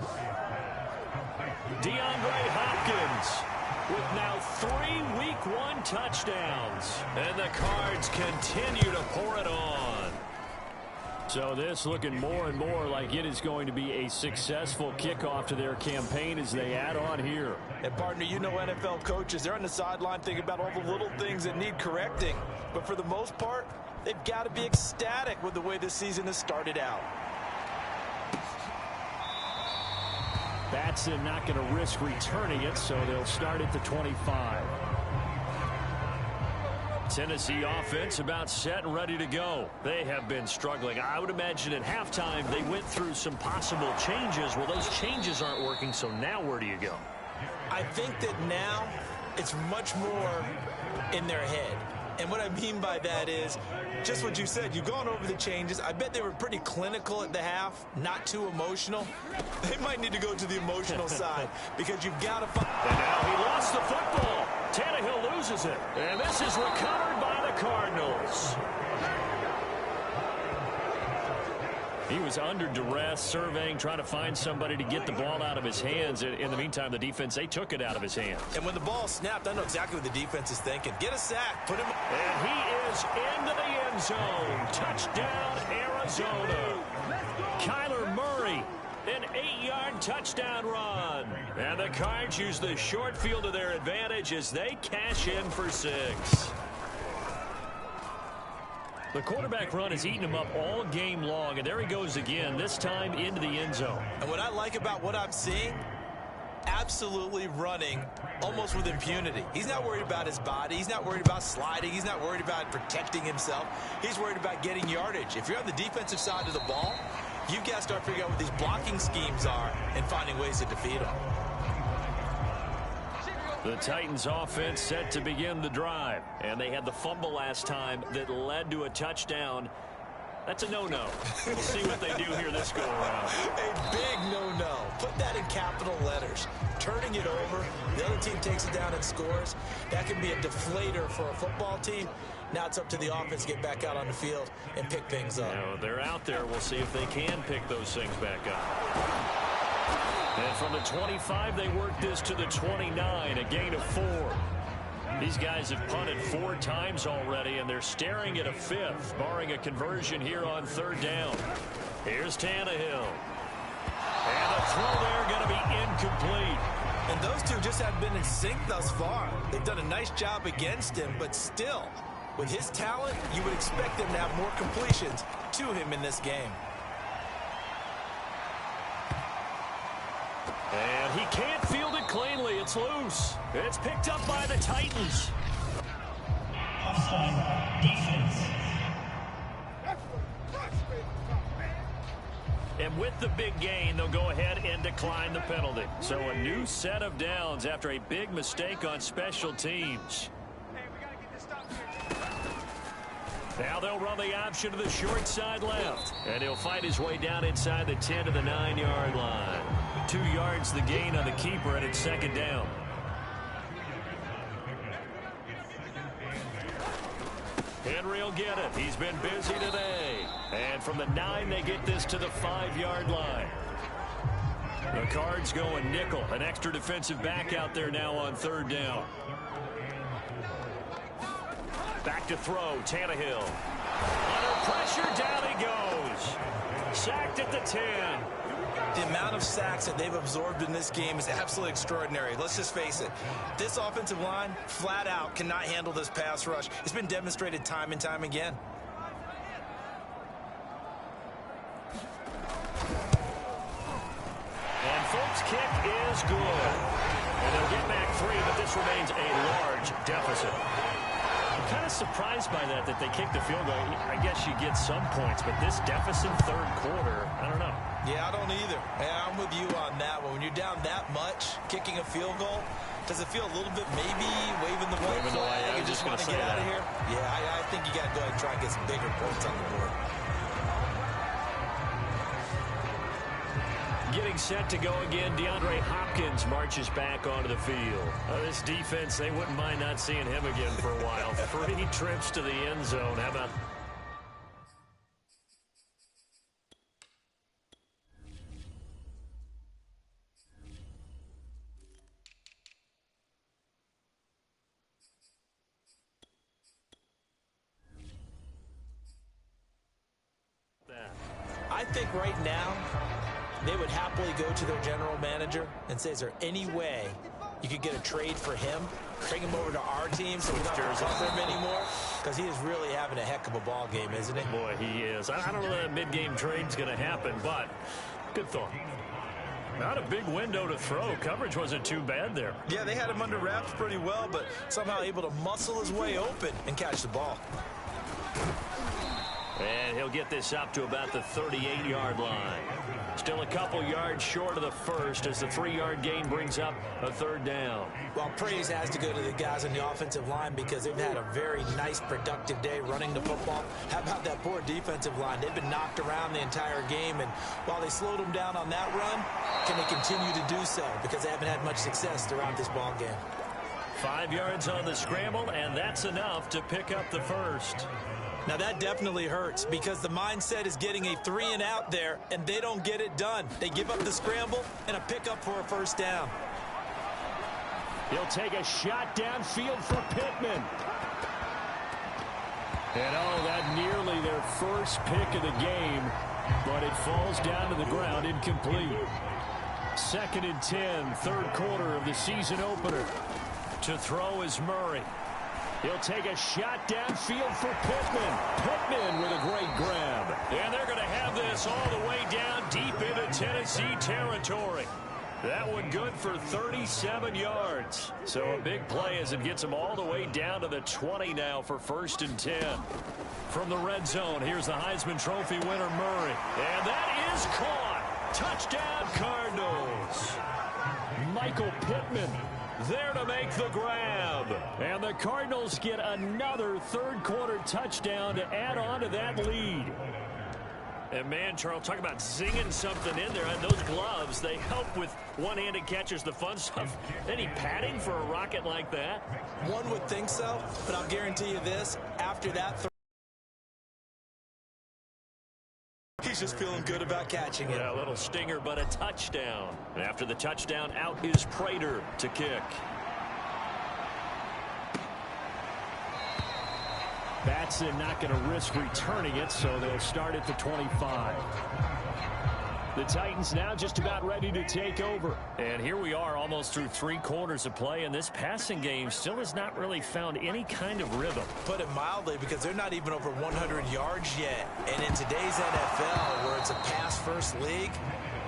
DeAndre Hopkins with now 3 Week 1 touchdowns. And the Cards continue to pour it on. So this looking more and more like it is going to be a successful kickoff to their campaign as they add on here. And partner, you know NFL coaches, they're on the sideline thinking about all the little things that need correcting. But for the most part, they've got to be ecstatic with the way this season has started out. Batson not going to risk returning it, so they'll start at the 25. Tennessee offense about set and ready to go. They have been struggling. I would imagine at halftime they went through some possible changes. Well, those changes aren't working, so now where do you go? I think that now it's much more in their head. And what I mean by that is just what you said. You've gone over the changes. I bet they were pretty clinical at the half, not too emotional. They might need to go to the emotional side because you've got to find. And now he lost the football. Tannehill loses it. And this is recovered by the Cardinals. He was under duress, surveying, trying to find somebody to get the ball out of his hands. In the meantime, the defense, they took it out of his hands. And when the ball snapped, I know exactly what the defense is thinking. Get a sack. Put him. And he is into the end zone. Touchdown, Arizona. Kyler Murray, an 8-yard touchdown run. And the Cards use the short field to their advantage as they cash in for 6. The quarterback run has eaten him up all game long, and there he goes again, this time into the end zone. And what I like about what I'm seeing, absolutely running almost with impunity. He's not worried about his body. He's not worried about sliding. He's not worried about protecting himself. He's worried about getting yardage. If you're on the defensive side of the ball, you've got to start figuring out what these blocking schemes are and finding ways to defeat them. The Titans offense set to begin the drive, and they had the fumble last time that led to a touchdown. That's a no-no. We'll see what they do here this go-around. A big no-no. Put that in capital letters. Turning it over, the other team takes it down and scores. That can be a deflator for a football team. Now it's up to the offense to get back out on the field and pick things up. Now, they're out there. We'll see if they can pick those things back up. And from the 25, they work this to the 29, a gain of 4. These guys have punted 4 times already, and they're staring at a 5th, barring a conversion here on 3rd down. Here's Tannehill. And the throw there going to be incomplete. And those two just have been in sync thus far. They've done a nice job against him, but still, with his talent, you would expect them to have more completions to him in this game. And he can't field it cleanly. It's loose. It's picked up by the Titans. Defense. And with the big gain, they'll go ahead and decline the penalty. So a new set of downs after a big mistake on special teams. Now they'll run the option to the short side left. And he'll fight his way down inside the 10 to the 9-yard line. 2 yards the gain on the keeper, and it's 2nd down. Henry will get it. He's been busy today. And from the 9, they get this to the 5-yard line. The Cards going nickel. An extra defensive back out there now on 3rd down. Back to throw, Tannehill. Under pressure, down he goes. Sacked at the 10. The amount of sacks that they've absorbed in this game is absolutely extraordinary. Let's just face it. This offensive line, flat out, cannot handle this pass rush. It's been demonstrated time and time again. And folks, kick is good. And they'll get back 3, but this remains a large deficit. I'm kind of surprised by that they kicked the field goal. I guess you get some points, but this deficit 3rd quarter, I don't know. Yeah, I don't either. Yeah, I'm with you on that one. When you're down that much, kicking a field goal, does it feel a little bit maybe waving the white flag and just want to get out of here? Yeah, I think you got to go ahead and try and get some bigger points on the board. Getting set to go again, DeAndre Hopkins marches back onto the field. This defense, they wouldn't mind not seeing him again for a while. 3 trips to the end zone. How about that? I think right now, they would happily go to their general manager and say, is there any way you could get a trade for him, bring him over to our team so we don't have to cover him anymore? Because he is really having a heck of a ball game, isn't he? Boy, he is. I don't know that a mid-game trade's going to happen, but good thought. Not a big window to throw. Coverage wasn't too bad there. Yeah, they had him under wraps pretty well, but somehow able to muscle his way open and catch the ball. And he'll get this up to about the 38-yard line. Still a couple yards short of the first as the 3-yard gain brings up a third down. Well, praise has to go to the guys on the offensive line because they've had a very nice, productive day running the football. How about that poor defensive line? They've been knocked around the entire game, and while they slowed them down on that run, can they continue to do so? Because they haven't had much success throughout this ball game. 5 yards on the scramble, and that's enough to pick up the first. Now, that definitely hurts because the mindset is getting a 3-and-out there, and they don't get it done. They give up the scramble and a pickup for a first down. He'll take a shot downfield for Pittman. And, oh, that nearly their first pick of the game, but it falls down to the ground incomplete. 2nd and 10, third quarter of the season opener. To throw is Murray. He'll take a shot downfield for Pittman. Pittman with a great grab. And they're going to have this all the way down deep into Tennessee territory. That one good for 37 yards. So a big play as it gets them all the way down to the 20 now for 1st and 10. From the red zone, here's the Heisman Trophy winner, Murray. And that is caught. Touchdown, Cardinals. Michael Pittman there to make the grab. And the Cardinals get another third-quarter touchdown to add on to that lead. And, man, Charles, talk about zinging something in there. And those gloves, they help with one-handed catches, the fun stuff. Any padding for a rocket like that? One would think so, but I'll guarantee you this. After that, he's just feeling good about catching it. Yeah, a little stinger, but a touchdown. And after the touchdown, out is Prater to kick. Batson not going to risk returning it, so they'll start at the 25. The Titans now just about ready to take over. And here we are almost through 3 quarters of play, and this passing game still has not really found any kind of rhythm. Put it mildly, because they're not even over 100 yards yet. And in today's NFL, where it's a pass-first league,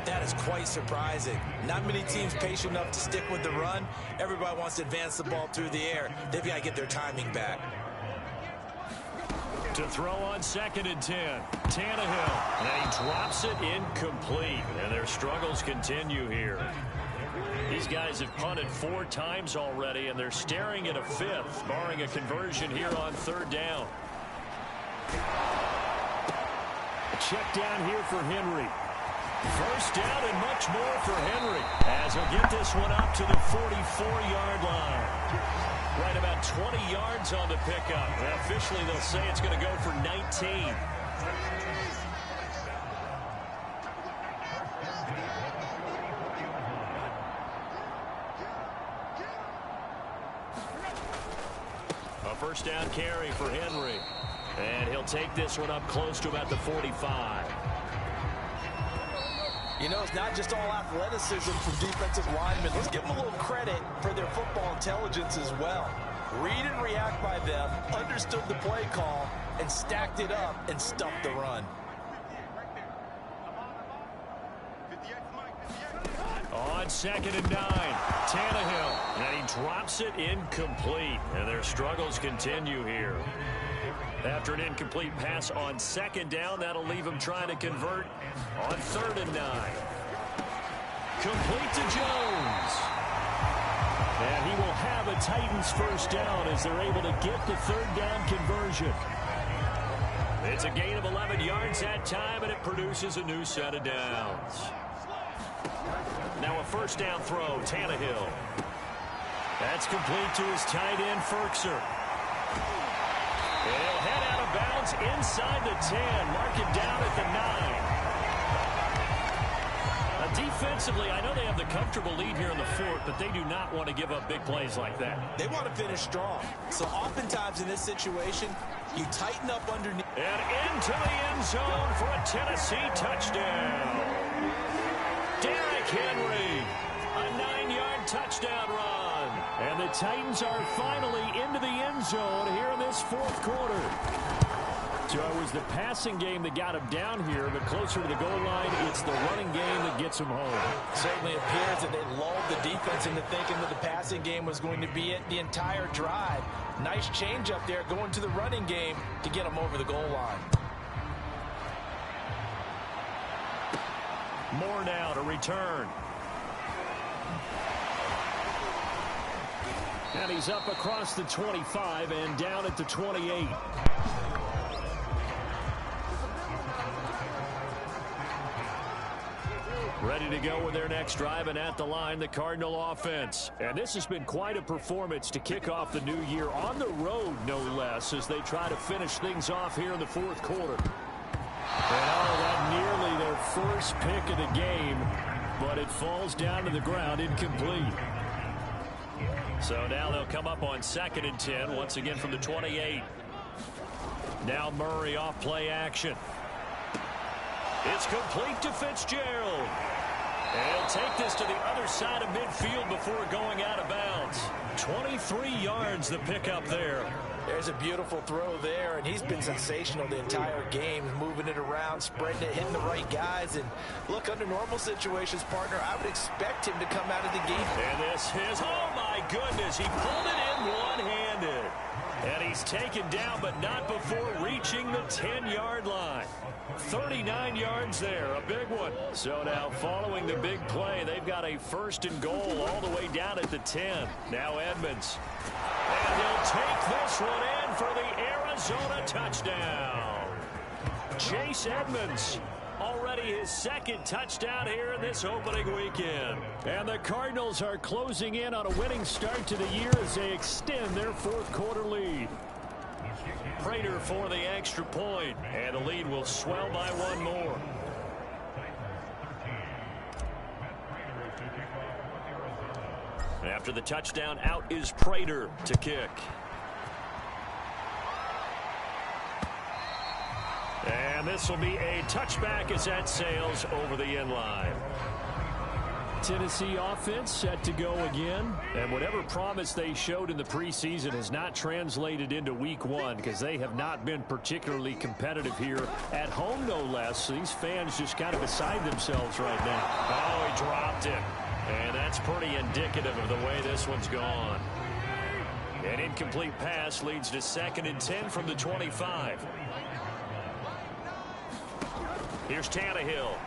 that is quite surprising. Not many teams patient enough to stick with the run. Everybody wants to advance the ball through the air. They've got to get their timing back. To throw on 2nd and 10, Tannehill, and he drops it incomplete, and their struggles continue here. These guys have punted 4 times already, and they're staring at a 5th, barring a conversion here on 3rd down. Check down here for Henry. First down and much more for Henry, as he'll get this one up to the 44-yard line. Right about 20 yards on the pickup. Well, officially, they'll say it's going to go for 19. A first down carry for Henry. And he'll take this one up close to about the 45. You know, it's not just all athleticism from defensive linemen. Let's give them a little credit for their football intelligence as well. Read and react by them, understood the play call, and stacked it up and stuffed the run. On 2nd and 9, Tannehill, and he drops it incomplete. And their struggles continue here. After an incomplete pass on 2nd down, that'll leave him trying to convert on 3rd and 9. Complete to Jones. And he will have a Titans first down as they're able to get the 3rd down conversion. It's a gain of 11 yards that time, and it produces a new set of downs. Now a first down throw, Tannehill. That's complete to his tight end, Ferkser. And he'll head out of bounds inside the 10, mark it down at the 9. Now defensively, I know they have the comfortable lead here in the 4th, but they do not want to give up big plays like that. They want to finish strong. So oftentimes in this situation, you tighten up underneath. And into the end zone for a Tennessee touchdown. Derrick Henry, a 9-yard touchdown run. And the Titans are finally into the end zone here in this 4th quarter. So it was the passing game that got him down here, but closer to the goal line, it's the running game that gets him home. Certainly appears that they lulled the defense into thinking that the passing game was going to be it the entire drive. Nice change up there going to the running game to get him over the goal line. Moore now to return. And he's up across the 25 and down at the 28. Ready to go with their next drive, and at the line, the Cardinal offense. And this has been quite a performance to kick off the new year on the road, no less, as they try to finish things off here in the fourth quarter. And that nearly their first pick of the game, but it falls down to the ground incomplete. So now they'll come up on 2nd and 10, once again from the 28. Now Murray off play action. It's complete to Fitzgerald. And he'll take this to the other side of midfield before going out of bounds. 23 yards the pickup there. There's a beautiful throw there, and he's been sensational the entire game, moving it around, spreading it, hitting the right guys. And look, under normal situations, partner, I would expect him to come out of the game. And this is, oh my goodness, he pulled it in one-handed. And he's taken down, but not before reaching the 10-yard line. 39 yards there, a big one. So now following the big play, they've got a 1st and goal all the way down at the 10. Now Edmonds. And he'll take this one in for the Arizona touchdown. Chase Edmonds. Already his 2nd touchdown here in this opening weekend. And the Cardinals are closing in on a winning start to the year as they extend their 4th quarter lead. Prater for the extra point, and the lead will swell by 1 more. After the touchdown, out is Prater to kick. And this will be a touchback as that sails over the end line. Tennessee offense set to go again. And whatever promise they showed in the preseason has not translated into week 1 because they have not been particularly competitive here at home, no less. So these fans just kind of beside themselves right now. Oh, he dropped it. And that's pretty indicative of the way this one's gone. An incomplete pass leads to 2nd and 10 from the 25. Here's Tannehill.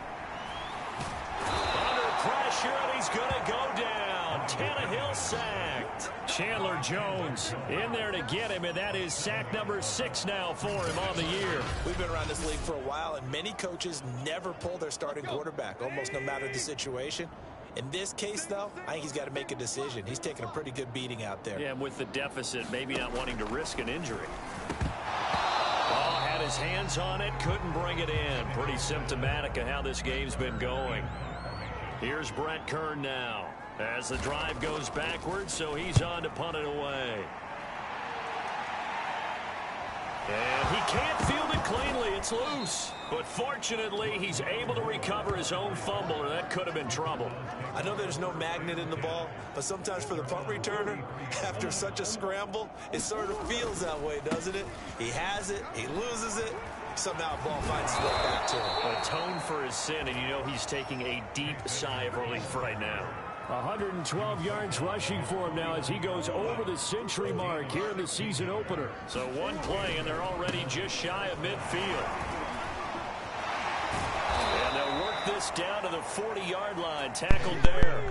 Under pressure, and he's going to go down. Tannehill sacked. Chandler Jones in there to get him, and that is sack number 6 now for him on the year. We've been around this league for a while, and many coaches never pull their starting quarterback, almost no matter the situation. In this case, though, I think he's got to make a decision. He's taking a pretty good beating out there. Yeah, and with the deficit, maybe not wanting to risk an injury. Oh, had his hands on it, couldn't bring it in. Pretty symptomatic of how this game's been going. Here's Brett Kern now as the drive goes backwards, so he's on to punt it away. And he can't field it cleanly. It's loose. But fortunately, he's able to recover his own fumble, or that could have been trouble. I know there's no magnet in the ball, but sometimes for the punt returner, after such a scramble, it sort of feels that way, doesn't it? He has it, he loses it, somehow the ball finds its way back to him. Atone for his sin, and you know he's taking a deep sigh of relief right now. 112 yards rushing for him now as he goes over the century mark here in the season opener. So one play, and they're already just shy of midfield. And they'll work this down to the 40-yard line, tackled there.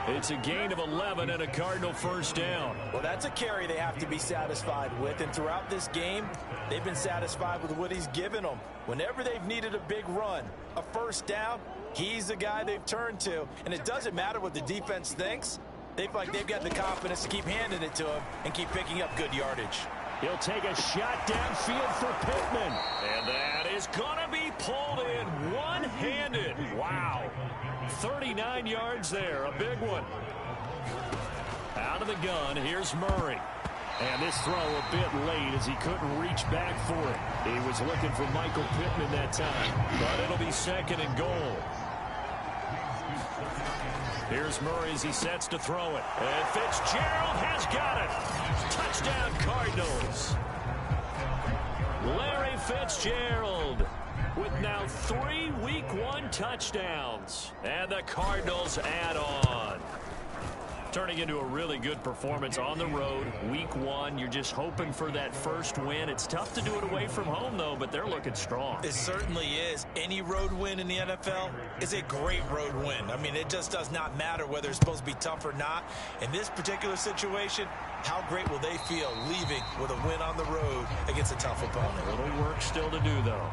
It's a gain of 11 and a Cardinal 1st down. Well, that's a carry they have to be satisfied with, and throughout this game, they've been satisfied with what he's given them. Whenever they've needed a big run, a 1st down, he's the guy they've turned to, and it doesn't matter what the defense thinks. They feel like they've got the confidence to keep handing it to him and keep picking up good yardage. He'll take a shot downfield for Pittman. And that is going to be pulled in one-handed. Wow. 39 yards there, a big one. Out of the gun, here's Murray. And this throw a bit late as he couldn't reach back for it. He was looking for Michael Pittman that time. But it'll be 2nd and goal. Here's Murray as he sets to throw it. And Fitzgerald has got it. Touchdown, Cardinals. Larry Fitzgerald with now 3 Week 1 touchdowns. And the Cardinals add on. Turning into a really good performance on the road. Week 1, you're just hoping for that first win. It's tough to do it away from home, though, but they're looking strong. It certainly is. Any road win in the NFL is a great road win. I mean, it just does not matter whether it's supposed to be tough or not. In this particular situation, how great will they feel leaving with a win on the road against a tough opponent? A little work still to do, though.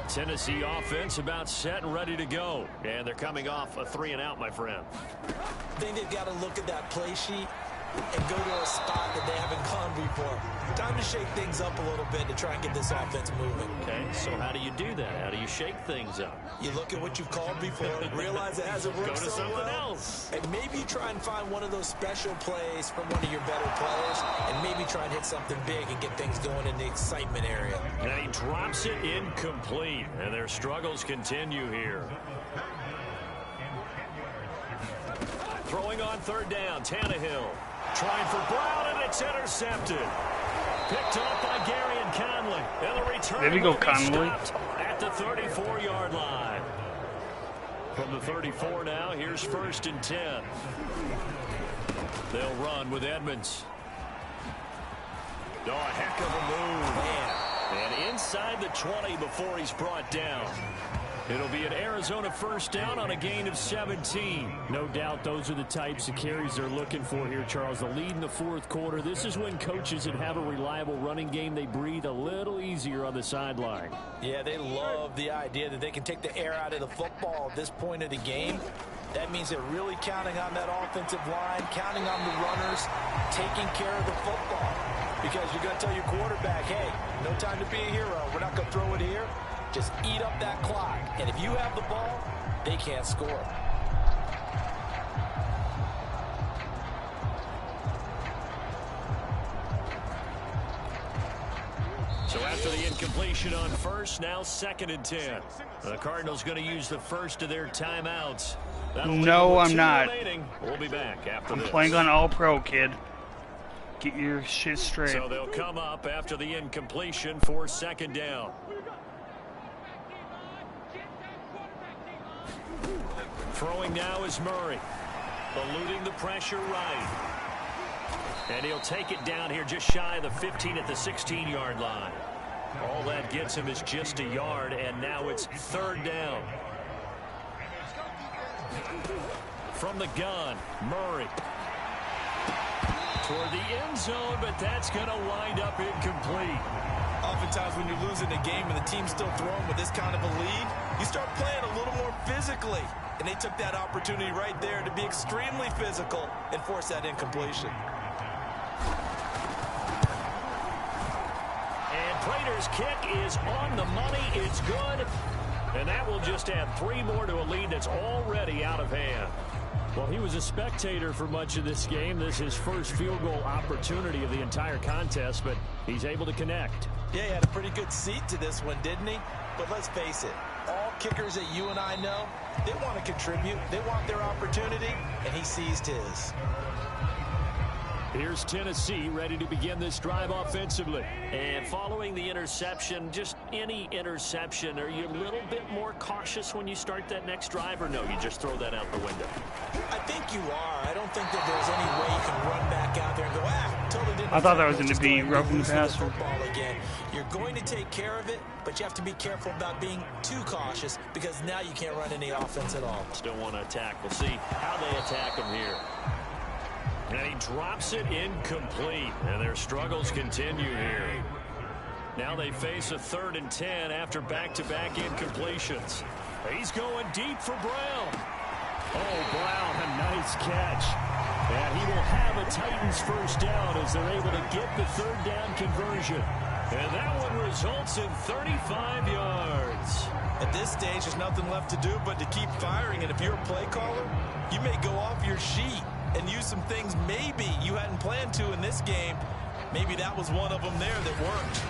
Tennessee offense about set and ready to go. And they're coming off a 3-and-out, my friend. I think they've got to look at that play sheet and go to a spot that they haven't gone before. Time to shake things up a little bit to try and get this offense moving. Okay, so how do you do that? How do you shake things up? You look at what you've called before, realize it hasn't worked Go to so something well, else. and maybe try and find one of those special plays from one of your better players, and maybe try and hit something big and get things going in the excitement area. And he drops it incomplete, and their struggles continue here. Throwing on 3rd down, Tannehill. Trying for Brown, and it's intercepted. Picked up by Gary and Conley. And the return there we go, will be Conley. stopped at the 34-yard line. From the 34 now, here's 1st and 10. They'll run with Edmonds. Oh, a heck of a move. And inside the 20 before he's brought down. It'll be an Arizona 1st down on a gain of 17. No doubt those are the types of carries they're looking for here, Charles. The lead in the 4th quarter. This is when coaches that have a reliable running game, they breathe a little easier on the sideline. Yeah, they love the idea that they can take the air out of the football at this point of the game. That means they're really counting on that offensive line, counting on the runners, taking care of the football. Because you're going to tell your quarterback, hey, no time to be a hero. We're not going to throw it here. Just eat up that clock. And if you have the ball, they can't score. So after the incompletion on 1st, now 2nd and 10. The Cardinals going to use the first of their timeouts. No, I'm not. Remaining. We'll be back after this. I'm playing on All-Pro, kid. Get your shit straight. So they'll come up after the incompletion for 2nd down. Throwing now is Murray. Eluding the pressure right. And he'll take it down here just shy of the 15 at the 16-yard line. All that gets him is just a yard, and now it's 3rd down. From the gun, Murray. Toward the end zone, but that's going to wind up incomplete. Oftentimes when you're losing a game and the team's still throwing with this kind of a lead, you start playing a little more physically. And they took that opportunity right there to be extremely physical and force that incompletion. And Prater's kick is on the money. It's good. And that will just add 3 more to a lead that's already out of hand. Well, he was a spectator for much of this game. This is his first field goal opportunity of the entire contest, but he's able to connect. Yeah, he had a pretty good seat to this one, didn't he? But let's face it, all kickers that you and I know, they want to contribute. They want their opportunity, and he seized his. Here's Tennessee ready to begin this drive offensively. And following the interception, just any interception, are you a little bit more cautious when you start that next drive, or no, you just throw that out the window? I think you are. I don't think that there's any way you can run back out there and go, totally didn't. I thought that was going just to be go roughing the lose passer. football again. You're going to take care of it, but you have to be careful about being too cautious because now you can't run any offense at all. Still want to attack. We'll see how they attack him here. And he drops it incomplete, and their struggles continue here. Now they face a 3rd and 10 after back-to-back incompletions. He's going deep for Brown. Oh, Brown, a nice catch. And he will have a Titans 1st down as they're able to get the 3rd down conversion. And that one results in 35 yards. At this stage, there's nothing left to do but to keep firing. And if you're a play caller, you may go off your sheet and use some things maybe you hadn't planned to in this game. Maybe that was one of them there that worked.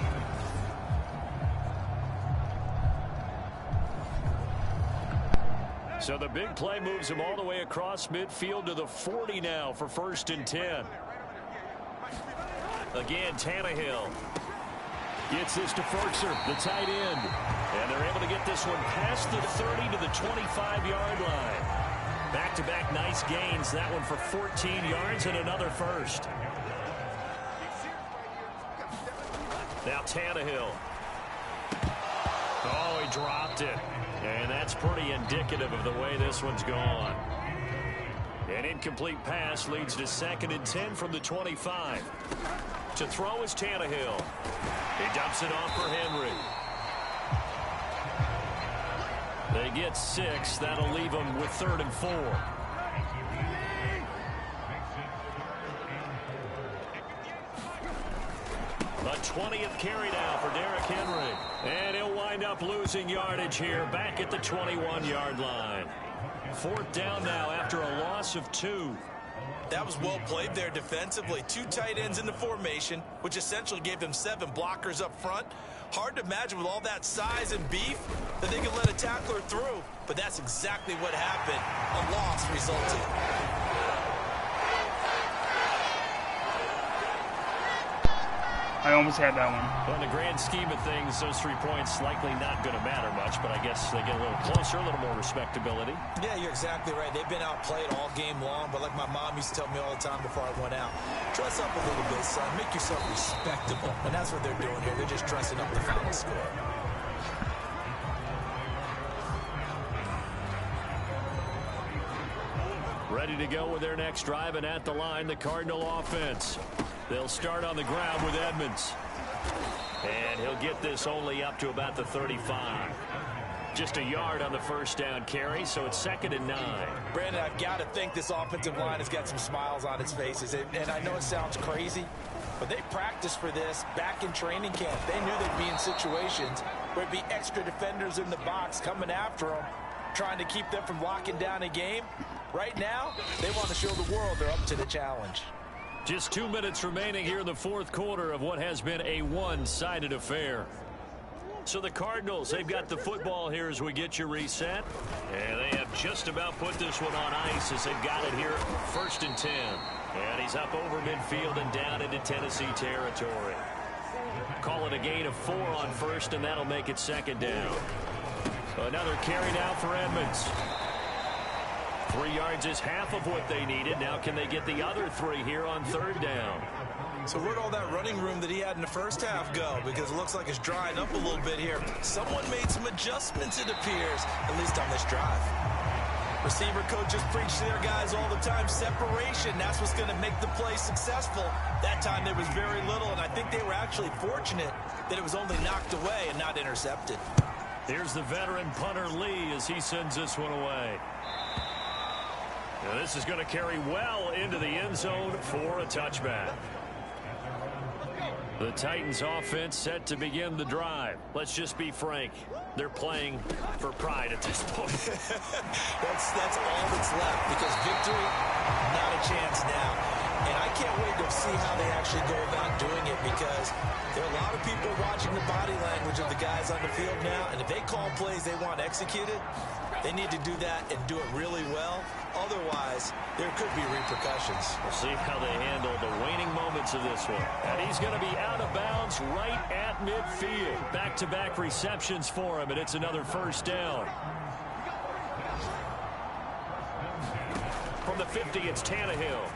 So the big play moves him all the way across midfield to the 40 now for 1st and 10. Again, Tannehill gets this to Ferkser, the tight end. And they're able to get this one past the 30 to the 25-yard line. Back-to-back nice gains. That one for 14 yards and another first. Now Tannehill. Oh, he dropped it. And that's pretty indicative of the way this one's gone. An incomplete pass leads to 2nd and 10 from the 25. To throw is Tannehill. He dumps it off for Henry. They get 6. That'll leave them with 3rd and 4. A 20th carry now for Derrick Henry. And he'll wind up losing yardage here back at the 21-yard line. 4th down now after a loss of 2. That was well played there defensively. 2 tight ends in the formation, which essentially gave them 7 blockers up front. Hard to imagine with all that size and beef that they could let a tackler through. But that's exactly what happened. A loss resulted. I almost had that one. Well, in the grand scheme of things, those 3 points likely not going to matter much, but I guess they get a little closer, a little more respectability. Yeah, you're exactly right. They've been outplayed all game long, but like my mom used to tell me all the time before I went out, dress up a little bit, son. Make yourself respectable. And that's what they're doing here. They're just dressing up the final score. Ready to go with their next drive, and at the line, the Cardinal offense. They'll start on the ground with Edmonds. And he'll get this only up to about the 35. Just a yard on the first down carry, so it's 2nd and 9. Brandon, I've got to think this offensive line has got some smiles on its faces. And I know it sounds crazy, but they practiced for this back in training camp. They knew they'd be in situations where there'd be extra defenders in the box coming after them, trying to keep them from locking down a game. Right now, they want to show the world they're up to the challenge. Just 2 minutes remaining here in the 4th quarter of what has been a one-sided affair. So the Cardinals, they've got the football here as we get you reset. And they have just about put this one on ice as they've got it here 1st and 10. And he's up over midfield and down into Tennessee territory. Call it a gain of 4 on 1st, and that'll make it 2nd down. Another carry now for Edmonds. 3 yards is half of what they needed. Now can they get the other 3 here on 3rd down? So where'd all that running room that he had in the first half go? Because it looks like it's drying up a little bit here. Someone made some adjustments, it appears, at least on this drive. Receiver coaches preach to their guys all the time. Separation, that's what's going to make the play successful. That time there was very little, and I think they were actually fortunate that it was only knocked away and not intercepted. Here's the veteran punter Lee as he sends this one away. Now this is going to carry well into the end zone for a touchback. The Titans offense set to begin the drive. Let's just be frank. They're playing for pride at this point. That's all that's left, because victory, not a chance now. And I can't wait to see how they actually go about doing it, because there are a lot of people watching the body language of the guys on the field now, and if they call plays they want executed, they need to do that and do it really well. Otherwise, there could be repercussions. We'll see how they handle the waning moments of this one. And he's going to be out of bounds right at midfield. Back-to-back receptions for him, and it's another 1st down. From the 50, it's Tannehill.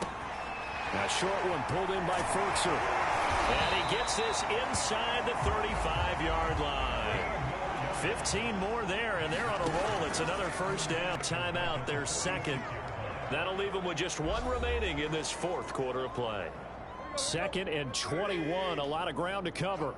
A short one pulled in by Ferkser. And he gets this inside the 35-yard line. 15 more there, and they're on a roll. It's another 1st down. Timeout, their 2nd. That'll leave them with just 1 remaining in this 4th quarter of play. 2nd and 21, a lot of ground to cover.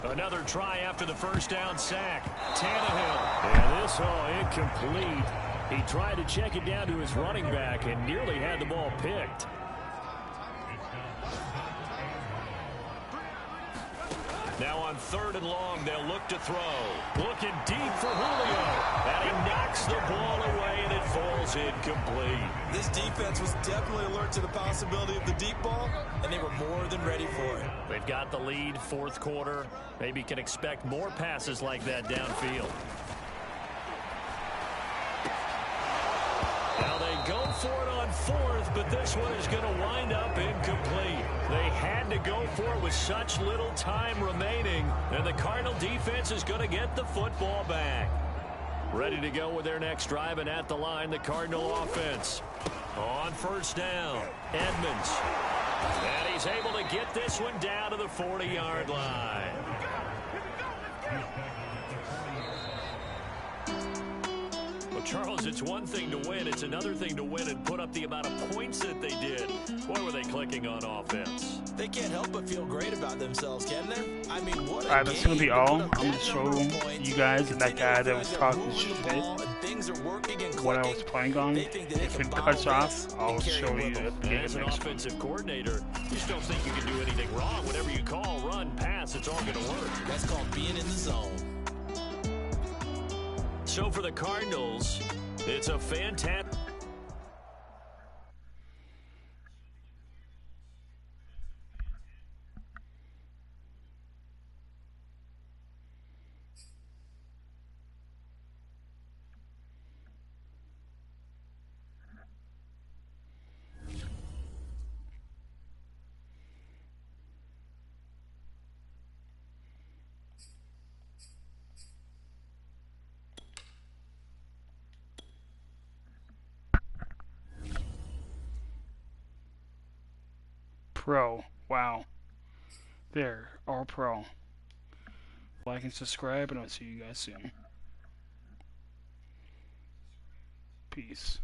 Another try after the 1st down sack. Tannehill. And this incomplete. He tried to check it down to his running back and nearly had the ball picked. Now on 3rd and long, they'll look to throw. Looking deep for Julio. And he knocks the ball away, and it falls incomplete. This defense was definitely alert to the possibility of the deep ball, and they were more than ready for it. They've got the lead, 4th quarter. Maybe can expect more passes like that downfield. Now they go for it on 4th, but this one is going to wind up incomplete. They had to go for it with such little time remaining, and the Cardinal defense is going to get the football back. Ready to go with their next drive, and at the line, the Cardinal offense. On first down, Edmonds. And he's able to get this one down to the 40-yard line. Well, Charles, it's one thing to win. It's another thing to win and put up the amount of points that they did. Boy, were they clicking on offense. They can't help but feel great about themselves, can they? I mean, what a Alright, that's gonna be game. all. They put up I'm gonna that show number of points, you guys and that guy that was continue to talking move the shit ball, and things are working and what I clicking. was playing on. They think that they If can it bottle cuts this off, I'll and carry show it with you them. at the As an offensive coordinator, you just don't think you can do anything wrong. Whatever you call, run, pass, it's all going to work. That's called being in the zone. So for the Cardinals, it's a fantastic... Pro. Wow. There. All pro. Like and subscribe, and I'll see you guys soon. Peace.